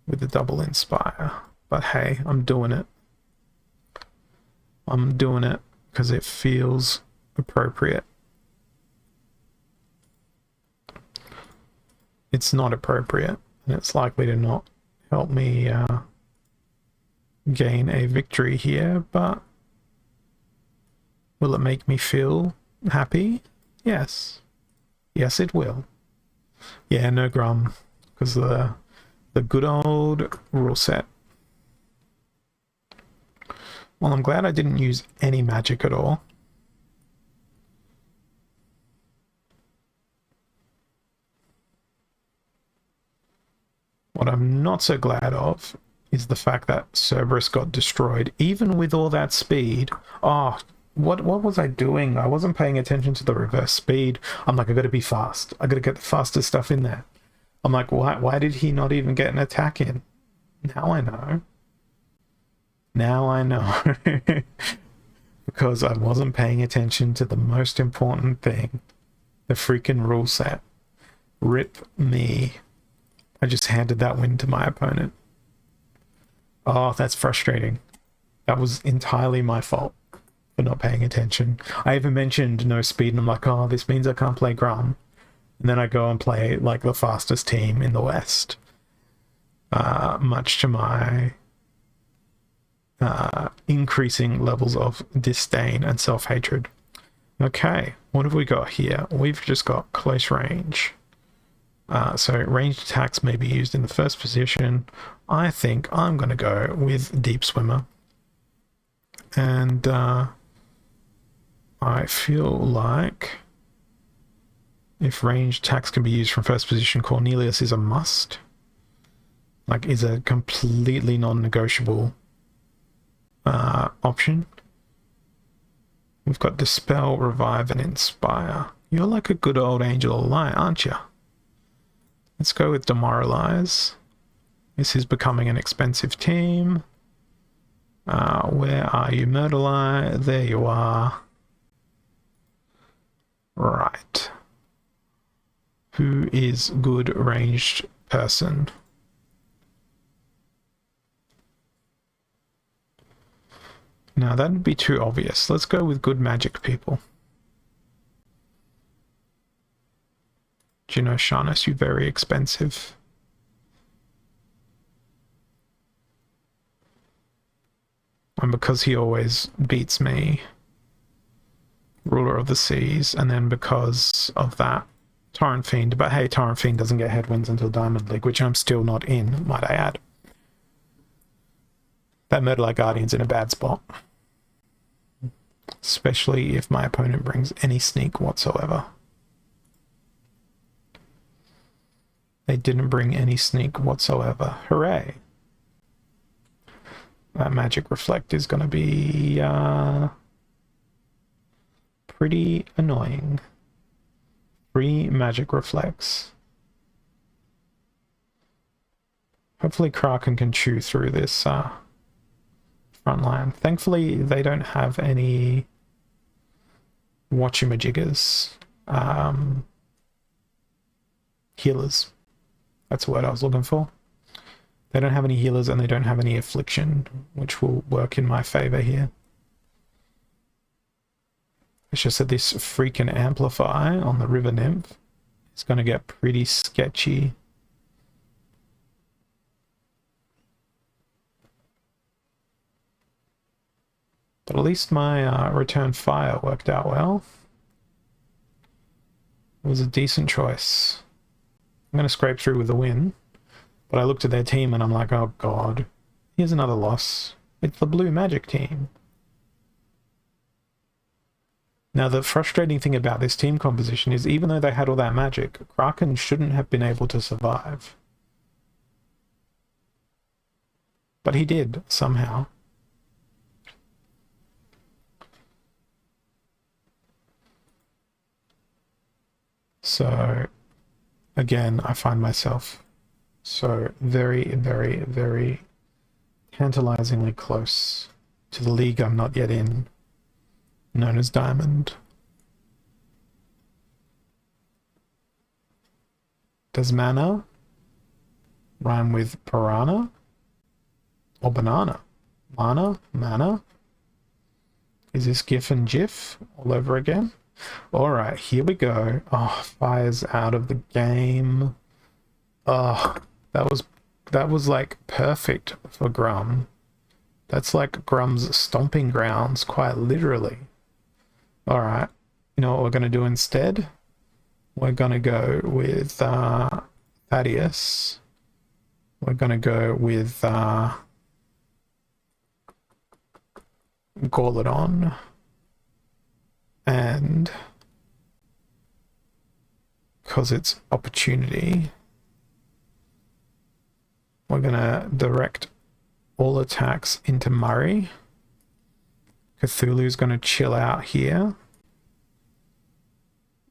with the double inspire. But hey, I'm doing it. I'm doing it because it feels appropriate. It's not appropriate, and it's likely to not help me gain a victory here, but will it make me feel happy? Yes. Yes, it will. Yeah, no Grum, because the good old rule set. Well, I'm glad I didn't use any magic at all. What I'm not so glad of is the fact that Cerberus got destroyed, even with all that speed. Oh, what was I doing? I wasn't paying attention to the reverse speed. I'm like, I gotta be fast. I gotta get the fastest stuff in there. I'm like, why did he not even get an attack in? Now I know. Now I know. Because I wasn't paying attention to the most important thing. The freaking rule set. Rip me. I just handed that win to my opponent. Oh, that's frustrating. That was entirely my fault for not paying attention. I even mentioned no speed and I'm like, oh, this means I can't play Grum. And then I go and play like the fastest team in the West, much to my increasing levels of disdain and self-hatred. Okay, what have we got here? We've just got close range. So ranged attacks may be used in the first position. I think I'm going to go with Deep Swimmer. And I feel like if ranged attacks can be used from first position, Cornelius is a must. Like, is a completely non-negotiable option. We've got Dispel, Revive, and Inspire. You're like a good old Angel of Light, aren't you? Let's go with Demoralize. This is becoming an expensive team. Where are you, Myrtleeye? There you are. Right. Who is good ranged person? Now that'd be too obvious. Let's go with good magic people. Do you know, Sharnus, you're very expensive. And because he always beats me, Ruler of the Seas, and then because of that, Torrent Fiend. But hey, Torrent Fiend doesn't get headwinds until Diamond League, which I'm still not in, might I add. That Murderlight Guardian's in a bad spot. Especially if my opponent brings any sneak whatsoever. They didn't bring any sneak whatsoever. Hooray! That Magic Reflect is going to be pretty annoying. 3 Magic Reflects. Hopefully Kraken can chew through this front line. Thankfully, they don't have any whatchamajiggers. Healers. That's the word I was looking for. They don't have any healers and they don't have any affliction, which will work in my favor here. It's just that this freaking Amplify on the River Nymph is going to get pretty sketchy. But at least my Return Fire worked out well. It was a decent choice. I'm going to scrape through with a win. But I looked at their team and I'm like, oh god, here's another loss. It's the blue magic team. Now the frustrating thing about this team composition is even though they had all that magic, Kraken shouldn't have been able to survive. But he did, somehow. So, again, I find myself so very, very, very tantalizingly close to the league I'm not yet in, known as Diamond. Does mana rhyme with piranha? Or banana? Mana? Mana? Is this GIF and GIF all over again? Alright, here we go. Oh, Fire's out of the game. Oh, that was like perfect for Grum. That's like Grum's stomping grounds, quite literally. Alright, you know what we're going to do instead? We're going to go with Thaddeus. We're going to go with Gorlodon. And because it's opportunity, we're going to direct all attacks into Murray. Cthulhu's going to chill out here.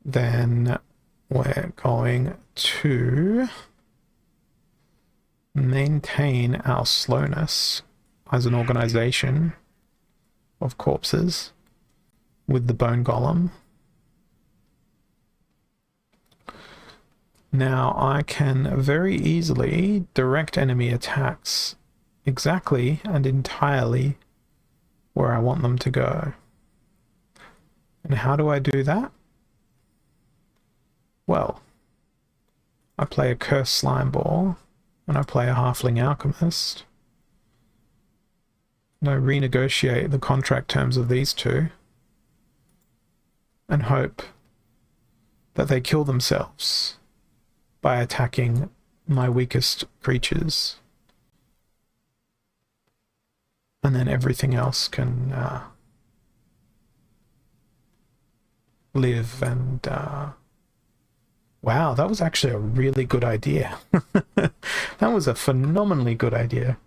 Then we're going to maintain our slowness as an organization of corpses with the Bone Golem. Now I can very easily direct enemy attacks exactly and entirely where I want them to go. And how do I do that? Well, I play a Cursed Slime Ball, and I play a Halfling Alchemist. And I renegotiate the contract terms of these two and hope that they kill themselves by attacking my weakest creatures. And then everything else can live and... Wow, that was actually a really good idea. That was a phenomenally good idea.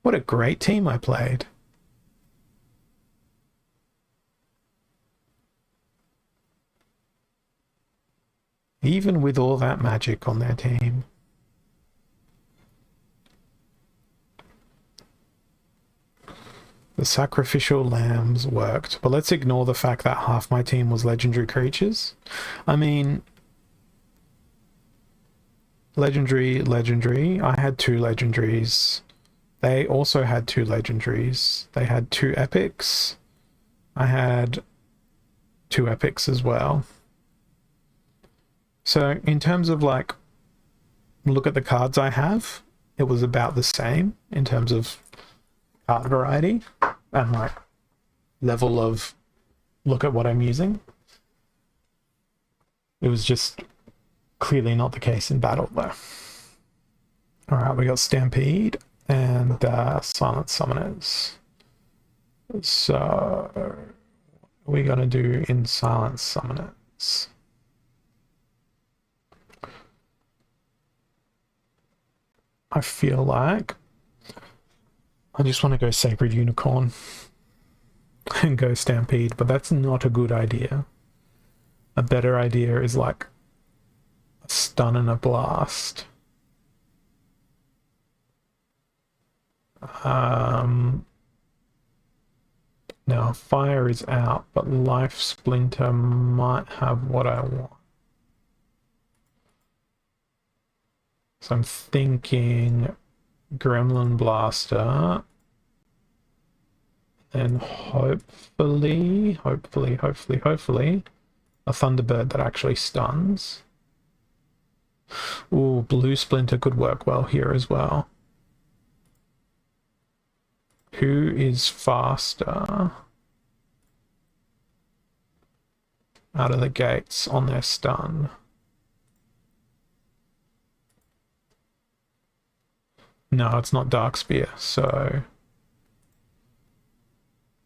What a great team I played. Even with all that magic on their team. The sacrificial lambs worked, but let's ignore the fact that half my team was legendary creatures. I mean, legendary. I had 2 legendaries. They also had 2 legendaries. They had 2 epics. I had 2 epics as well. So in terms of like, look at the cards I have, it was about the same in terms of card variety and like level of look at what I'm using. It was just clearly not the case in battle though. All right, we got Stampede and Silent Summoners. So what are we gonna do in Silent Summoners? I feel like I just want to go Sacred Unicorn and go Stampede, but that's not a good idea. A better idea is like a Stun and a Blast. Now Fire is out, but Life Splinter might have what I want. So I'm thinking Gremlin Blaster, and hopefully, a Thunderbird that actually stuns. Ooh, Blue Splinter could work well here as well. Who is faster out of the gates on their stun? No, it's not Dark Spear, so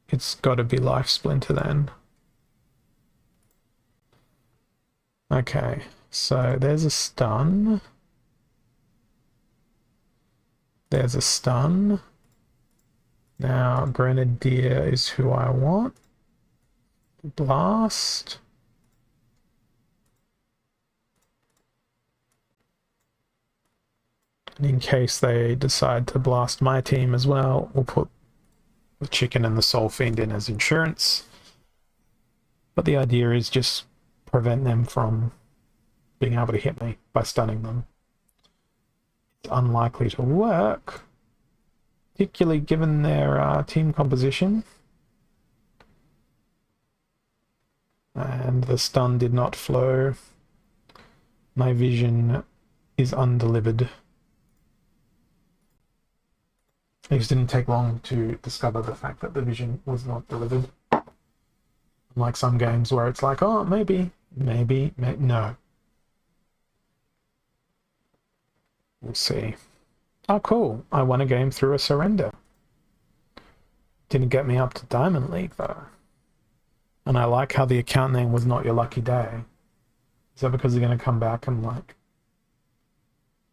it's got to be Life Splinter then. Okay, so there's a stun. There's a stun. Now, Grenadier is who I want. Blast. In case they decide to blast my team as well, we'll put the Chicken and the Soul Fiend in as insurance. But the idea is just prevent them from being able to hit me by stunning them. It's unlikely to work, particularly given their team composition. And the stun did not flow. My vision is undelivered. It just didn't take long to discover the fact that the vision was not delivered. Unlike some games where it's like, oh, maybe, no. We'll see. Oh, cool. I won a game through a surrender. Didn't get me up to Diamond League, though. And I like how the account name was Not Your Lucky Day. Is that because they're going to come back and, like,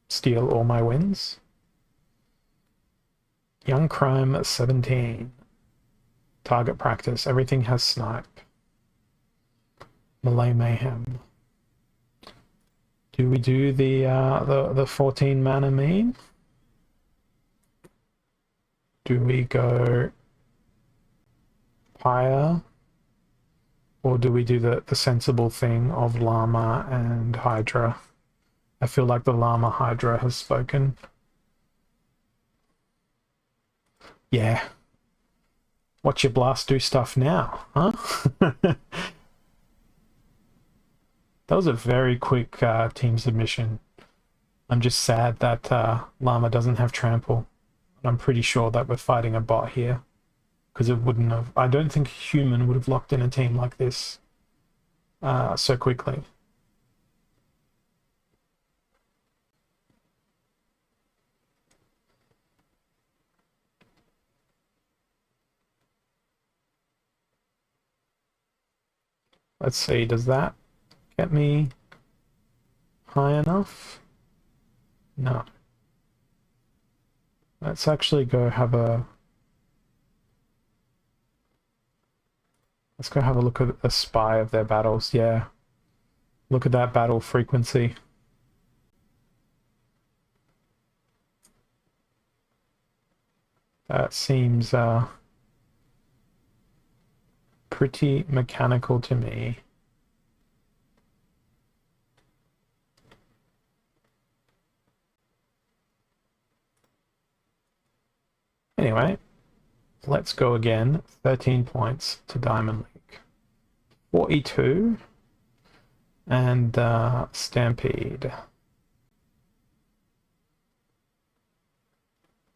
steal all my wins? Young Crime 17. Target practice. Everything has snipe. Malay Mayhem. Do we do the 14 mana meme? Do we go Pyre? Or do we do the sensible thing of Llama and Hydra? I feel like the Llama Hydra has spoken. Yeah. Watch your blast do stuff now, huh? That was a very quick team submission. I'm just sad that Llama doesn't have trample. I'm pretty sure that we're fighting a bot here. Because it wouldn't have... I don't think human would have locked in a team like this so quickly. Let's see, does that get me high enough? No. Let's actually go have a... Let's go have a look at a spy of their battles. Yeah. Look at that battle frequency. That seems pretty mechanical to me. Anyway, let's go again. 13 points to Diamond League. 42 and Stampede.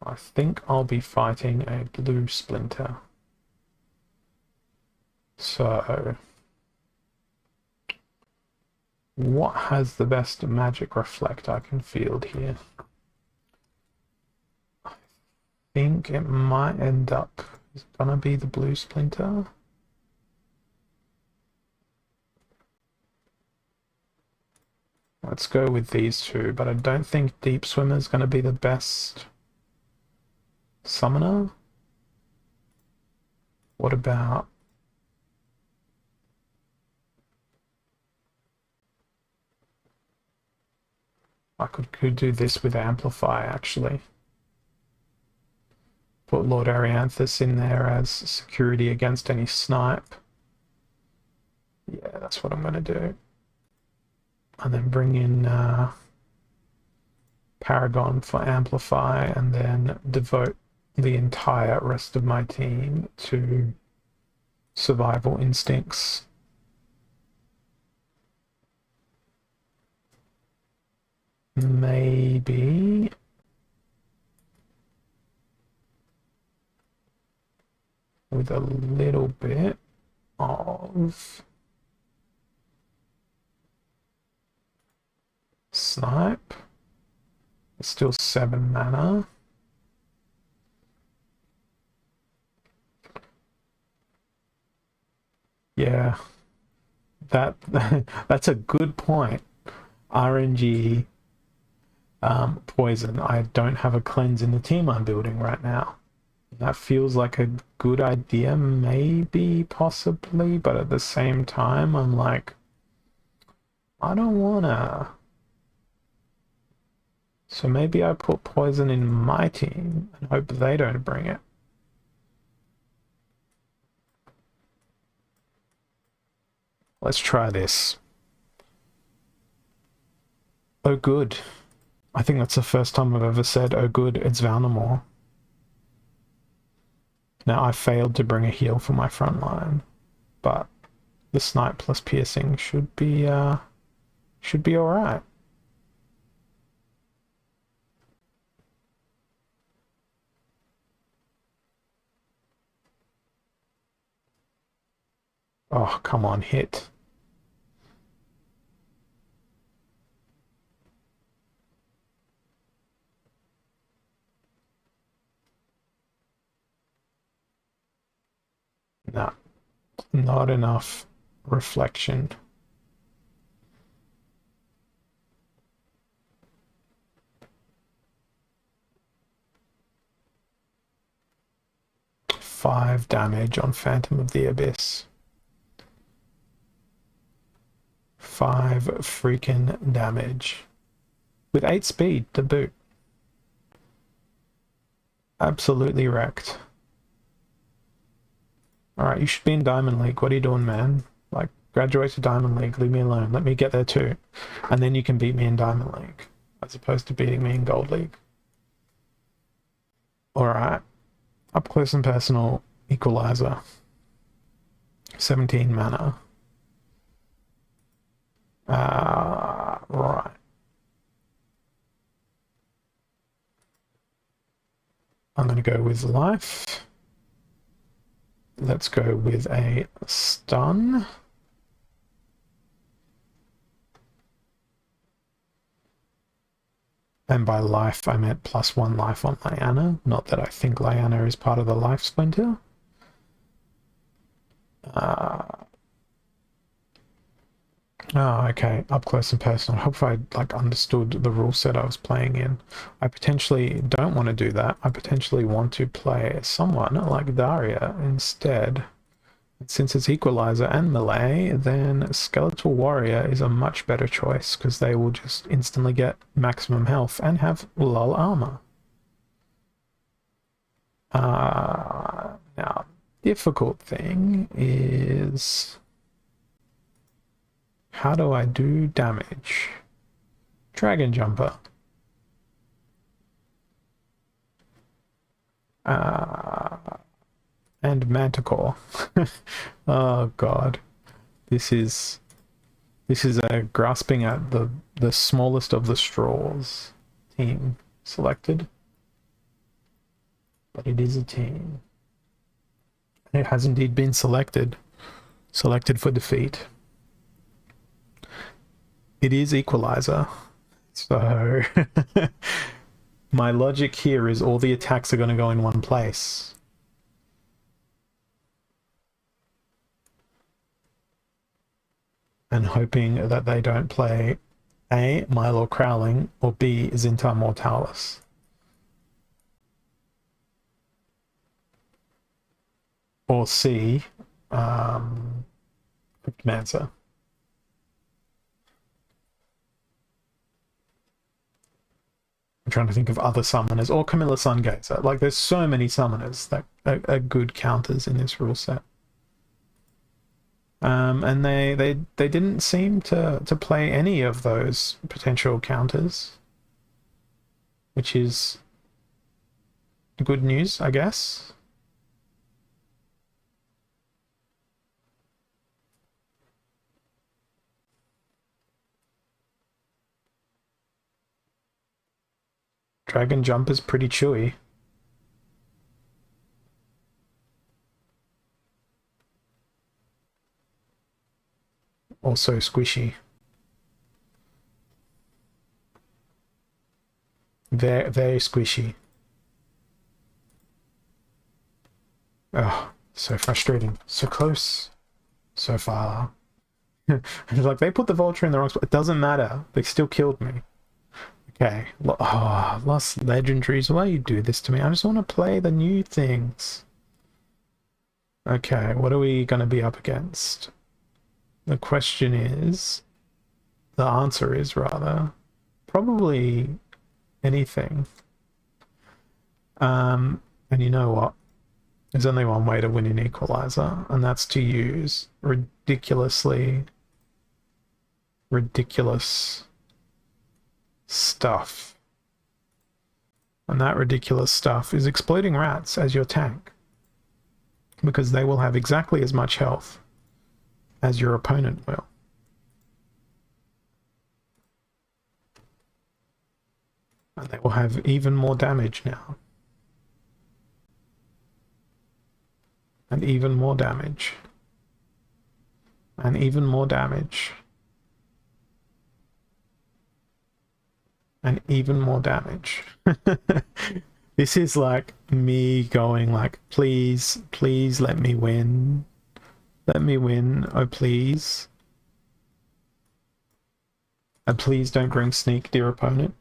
I think I'll be fighting a blue Splinter. So, what has the best magic reflect I can field here? I think it might end up gonna be the blue Splinter. Let's go with these two, but I don't think Deep Swimmer is gonna be the best summoner. What about... I could do this with Amplify, actually. Put Lord Arianthus in there as security against any snipe. Yeah, that's what I'm going to do. And then bring in Paragon for Amplify, and then devote the entire rest of my team to survival instincts. Maybe with a little bit of snipe. It's still 7 mana. Yeah, that's a good point. RNG poison. I don't have a cleanse in the team I'm building right now. That feels like a good idea, maybe, possibly, but at the same time, I'm like, I don't wanna. So maybe I put poison in my team and hope they don't bring it. Let's try this. Oh, good. I think that's the first time I've ever said, oh good, it's Valnamore. Now, I failed to bring a heal for my front line, but the snipe plus piercing should be alright. Oh, come on, hit. No, not enough reflection. Five damage on Phantom of the Abyss. 5 freaking damage. With 8 speed to boot. Absolutely wrecked. Alright, you should be in Diamond League. What are you doing, man? Like, graduate to Diamond League. Leave me alone. Let me get there too. And then you can beat me in Diamond League. As opposed to beating me in Gold League. Alright. Up close and personal equalizer. 17 mana. Right. I'm going to go with life. Let's go with a stun. And by life, I meant +1 life on Lyanna. Not that I think Lyanna is part of the life splinter. Oh, okay. Up close and personal. I hope I understood the rule set I was playing in. I potentially don't want to do that. I potentially want to play someone like Daria instead. Since it's Equalizer and Melee, then Skeletal Warrior is a much better choice because they will just instantly get maximum health and have lull armor. Now, difficult thing is how do I do damage? Dragon Jumper. And Manticore. Oh god. This is a grasping at the smallest of the straws team selected. But it is a team. It has indeed been selected. Selected for defeat. It is Equalizer. So my logic here is all the attacks are going to go in one place. And hoping that they don't play A, Milo Crowling, or B, Zintar Mortalis. Or C, Cryptmancer. I'm trying to think of other summoners, or Camilla Sungazer. Like, there's so many summoners that are good counters in this rule set. And they didn't seem to play any of those potential counters, which is good news, I guess. Dragon Jump is pretty chewy. Also squishy. Very, very squishy. Oh, so frustrating. So close. So far. Like, they put the vulture in the wrong spot. It doesn't matter. They still killed me. Okay. Oh, lost legendaries. Why you do this to me? I just want to play the new things. Okay, what are we going to be up against? The question is... The answer is, rather... Probably anything. And you know what? There's only one way to win an Equalizer, and that's to use ridiculous stuff. And that ridiculous stuff is Exploding Rats as your tank, because they will have exactly as much health as your opponent will. And they will have even more damage now. And even more damage. And even more damage. And even more damage. This is like me going like, please, please let me win. Let me win, oh please. And please don't bring sneak, dear opponent.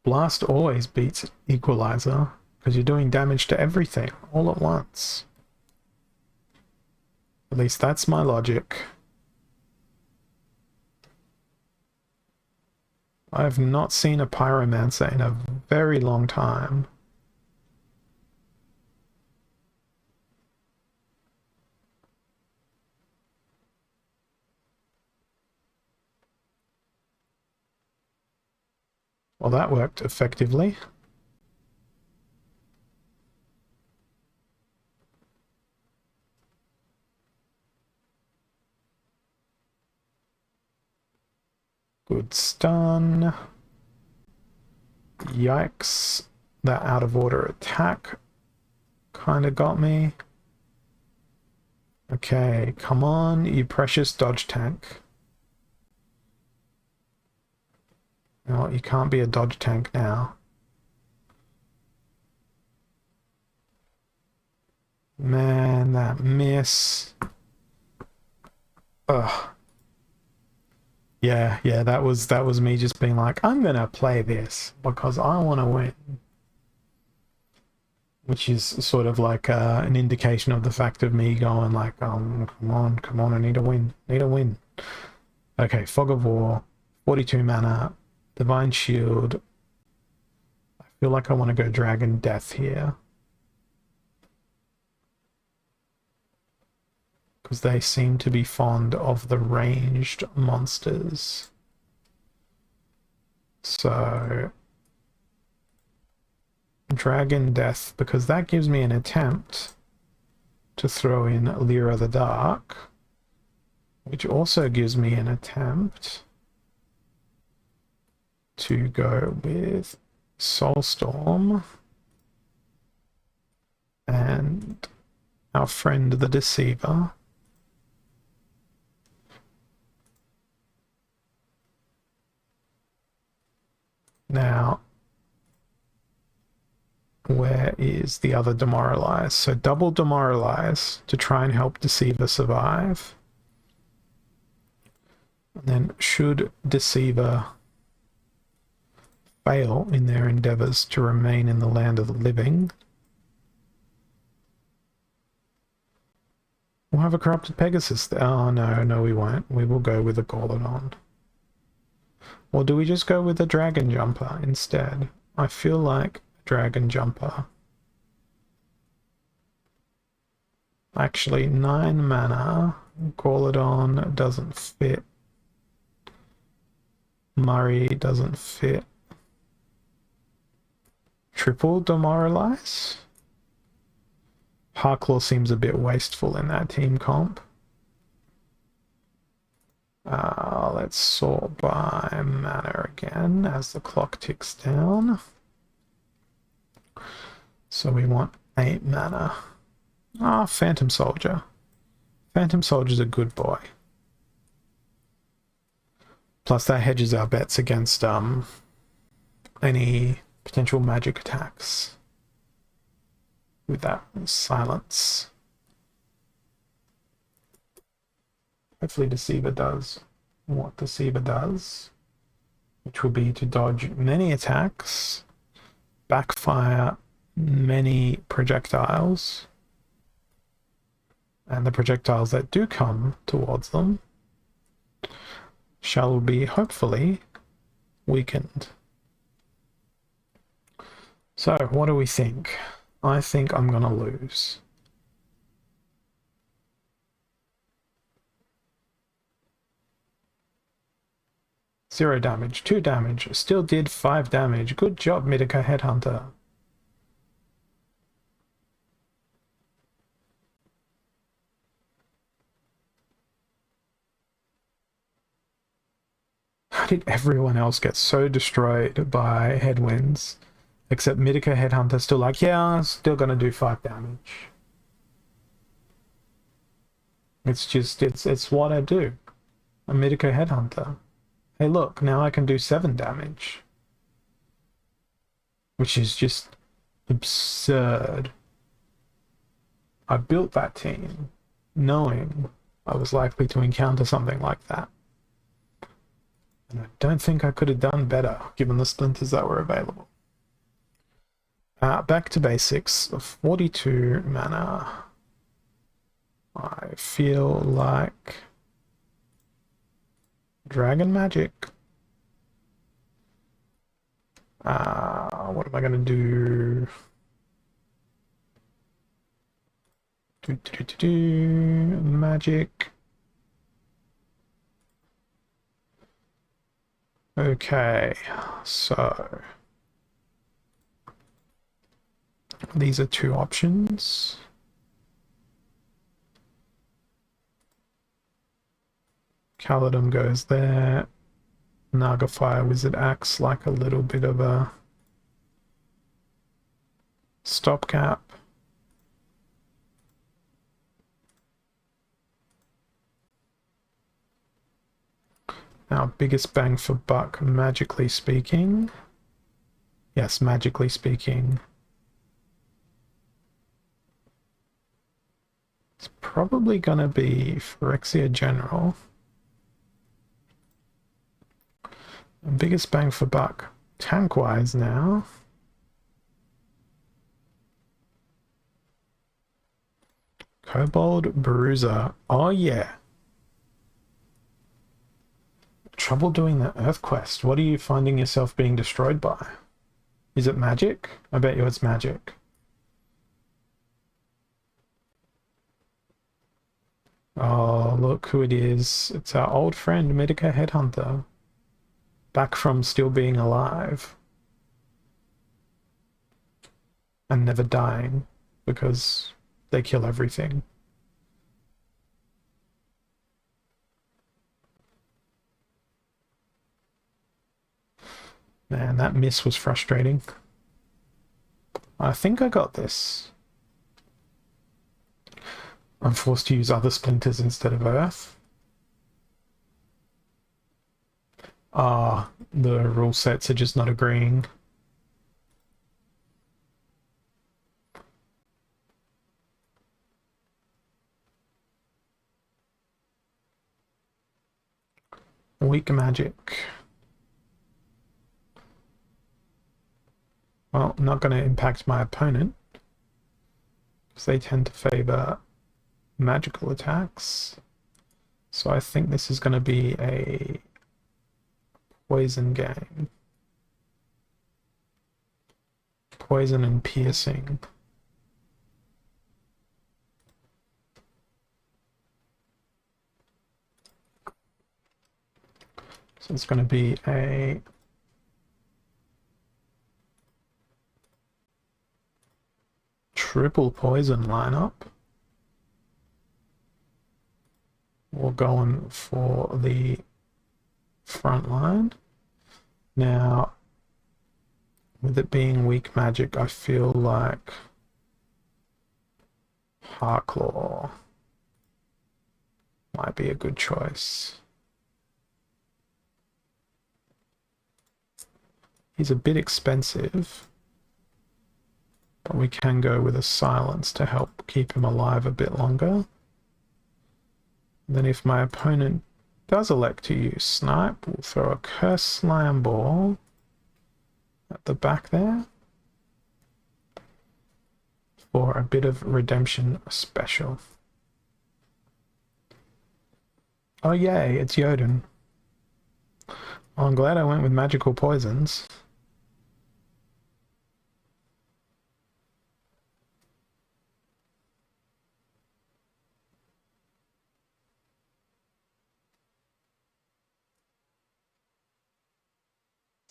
Blast always beats Equalizer, because you're doing damage to everything all at once. At least that's my logic. I've not seen a Pyromancer in a very long time. Well, that worked effectively. Good stun. Yikes. That out of order attack kind of got me. Okay, come on, you precious dodge tank. No, you can't be a dodge tank now. Man, that miss. Ugh. Yeah, that was me just being like, I'm gonna play this because I want to win. Which is sort of like an indication of the fact of me going like, come on, I need a win. Okay, Fog of War, 42 mana, Divine Shield. I feel like I want to go Dragon Death here. Because they seem to be fond of the ranged monsters. So Dragon Death, because that gives me an attempt to throw in Lyra the Dark, which also gives me an attempt to go with Soulstorm and our friend the Deceiver. Now, where is the other Demoralize? So double Demoralize to try and help Deceiver survive. And then should Deceiver fail in their endeavors to remain in the land of the living, we'll have a Corrupted Pegasus. Oh, no, we won't. We will go with a Gordon. Or do we just go with a Dragon Jumper instead? I feel like Dragon Jumper. Actually, 9 mana. Gordon doesn't fit. Murray doesn't fit. Triple Demoralize? Harklaw seems a bit wasteful in that team comp. Let's sort by mana again as the clock ticks down. So we want 8 mana. Phantom Soldier. Phantom Soldier's a good boy. Plus that hedges our bets against any potential magic attacks with that silence. Hopefully Deceiver does what Deceiver does, which will be to dodge many attacks, backfire many projectiles, and the projectiles that do come towards them shall be hopefully weakened. So what do we think? I think I'm gonna lose. Zero damage, 2 damage, still did 5 damage. Good job, Mitika Headhunter. How did everyone else get so destroyed by headwinds? Except Mitika Headhunter still like, yeah, still gonna do 5 damage. It's just, it's what I do. A Mitika Headhunter. Hey look, now I can do 7 damage. Which is just absurd. I built that team knowing I was likely to encounter something like that. And I don't think I could have done better given the splinters that were available. Back to basics, 42 mana. I feel like Dragon Magic. What am I gonna do? Magic. Okay, so these are 2 options. Caledon goes there. Naga Fire Wizard acts like a little bit of a stopgap. Our biggest bang for buck, magically speaking. Yes, magically speaking. It's probably going to be Phyrexia General. Biggest bang for buck, tank-wise now. Kobold Bruiser. Oh yeah. Trouble doing the Earth Quest. What are you finding yourself being destroyed by? Is it magic? I bet you it's magic. Oh, look who it is. It's our old friend, Medica Headhunter. Back from still being alive. And never dying. Because they kill everything. Man, that miss was frustrating. I think I got this. I'm forced to use other splinters instead of Earth. Ah, the rule sets are just not agreeing. Weak magic. Well, not going to impact my opponent, because they tend to favor magical attacks. So I think this is going to be a poison game. Poison and piercing. So it's going to be a triple poison lineup. We're going for the front line. Now, with it being weak magic, I feel like Heartclaw might be a good choice. He's a bit expensive, but we can go with a silence to help keep him alive a bit longer. Then if my opponent does elect to use Snipe, we'll throw a Curse Slam Ball at the back there for a bit of redemption special. Oh yay, it's Jotun. Oh, I'm glad I went with magical poisons.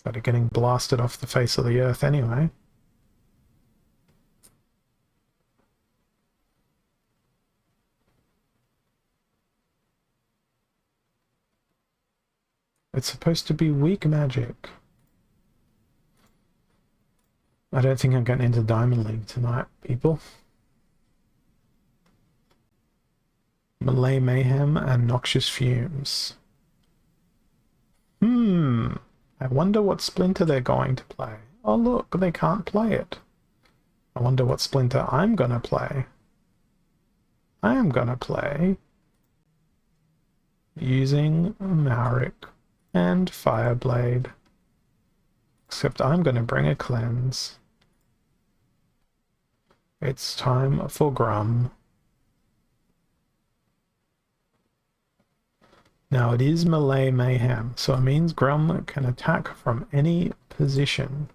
That are getting blasted off the face of the earth anyway. It's supposed to be weak magic. I don't think I'm getting into Diamond League tonight, people. Melee Mayhem and Noxious Fumes. I wonder what Splinter they're going to play. Oh look, they can't play it. I wonder what Splinter I'm gonna play. I am gonna play using Maoric and Fireblade. Except I'm gonna bring a cleanse. It's time for Grum. Now it is Melee Mayhem, so it means Grum can attack from any position,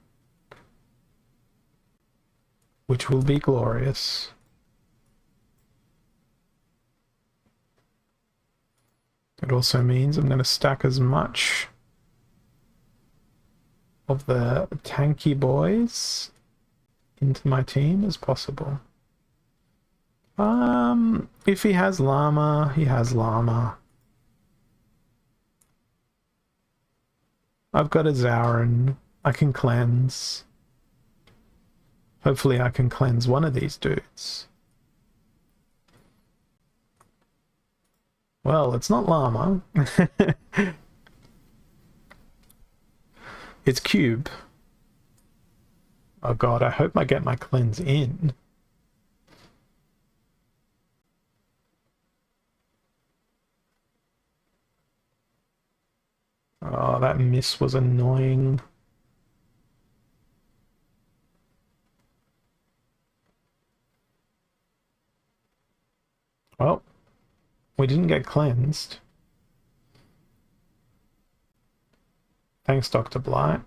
which will be glorious. It also means I'm going to stack as much of the tanky boys into my team as possible. If he has Llama, he has Llama. I've got a Zauren. I can cleanse. Hopefully I can cleanse one of these dudes. Well, it's not llama. It's cube. Oh god, I hope I get my cleanse in. Oh, that miss was annoying. Well, we didn't get cleansed. Thanks, Dr. Blight.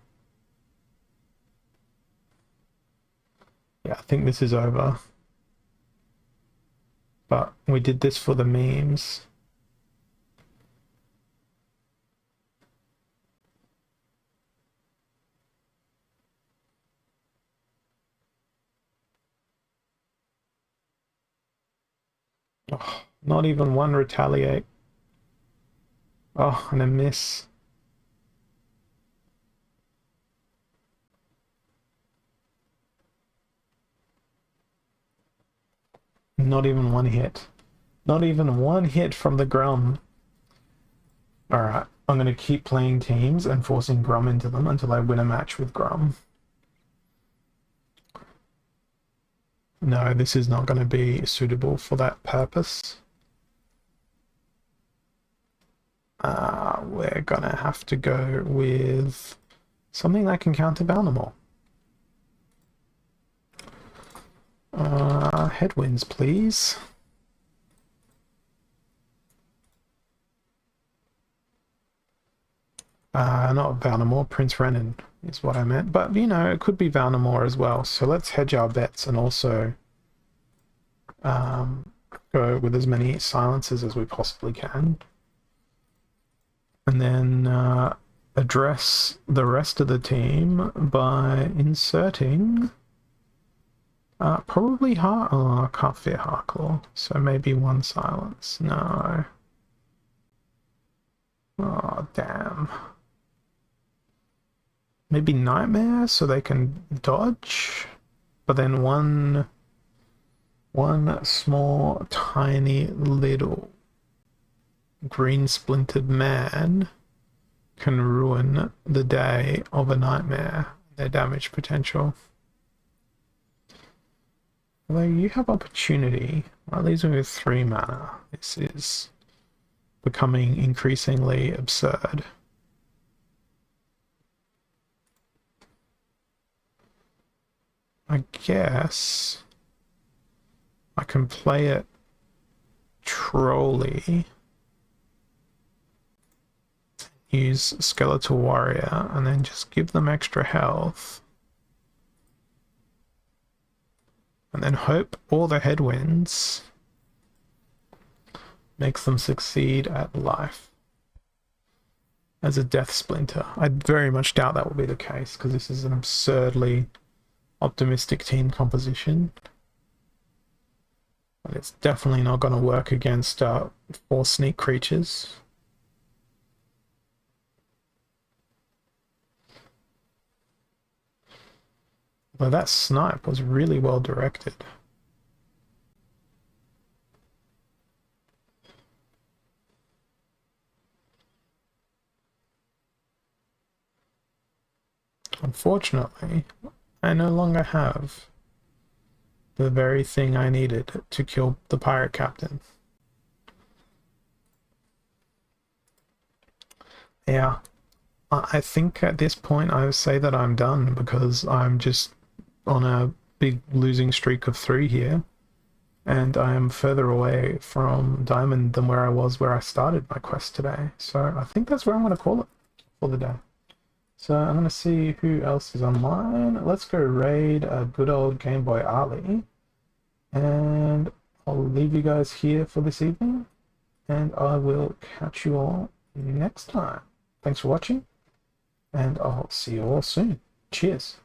Yeah, I think this is over. But we did this for the memes. Oh, not even one retaliate. Oh, and a miss. Not even one hit. Not even one hit from the Grum. Alright, I'm going to keep playing teams and forcing Grum into them until I win a match with Grum. No, this is not going to be suitable for that purpose. We're going to have to go with something that can counter Balnamore. Headwinds, please. Not Balnamore, Prince Renan is what I meant. But, you know, it could be Balnamore as well. So let's hedge our bets and also go with as many silences as we possibly can. And then address the rest of the team by inserting probably I can't fit Harklaw, so maybe one silence. No. Oh, damn. Maybe Nightmare so they can dodge, but then one small, tiny, little green splintered man can ruin the day of a Nightmare, their damage potential. Although you have opportunity, well, these are with 3 mana. This is becoming increasingly absurd. I guess I can play it Trolley, use Skeletal Warrior, and then just give them extra health. And then hope all the headwinds makes them succeed at life. As a Death Splinter. I very much doubt that will be the case, because this is an absurdly optimistic team composition. But it's definitely not going to work against 4 sneak creatures. But that snipe was really well directed. Unfortunately, I no longer have the very thing I needed to kill the pirate captain. Yeah, I think at this point I would say that I'm done, because I'm just on a big losing streak of 3 here, and I am further away from Diamond than where I started my quest today. So I think that's where I'm going to call it for the day. So I'm going to see who else is online. Let's go raid a good old Game Boy Ali. And I'll leave you guys here for this evening. And I will catch you all next time. Thanks for watching. And I'll see you all soon. Cheers.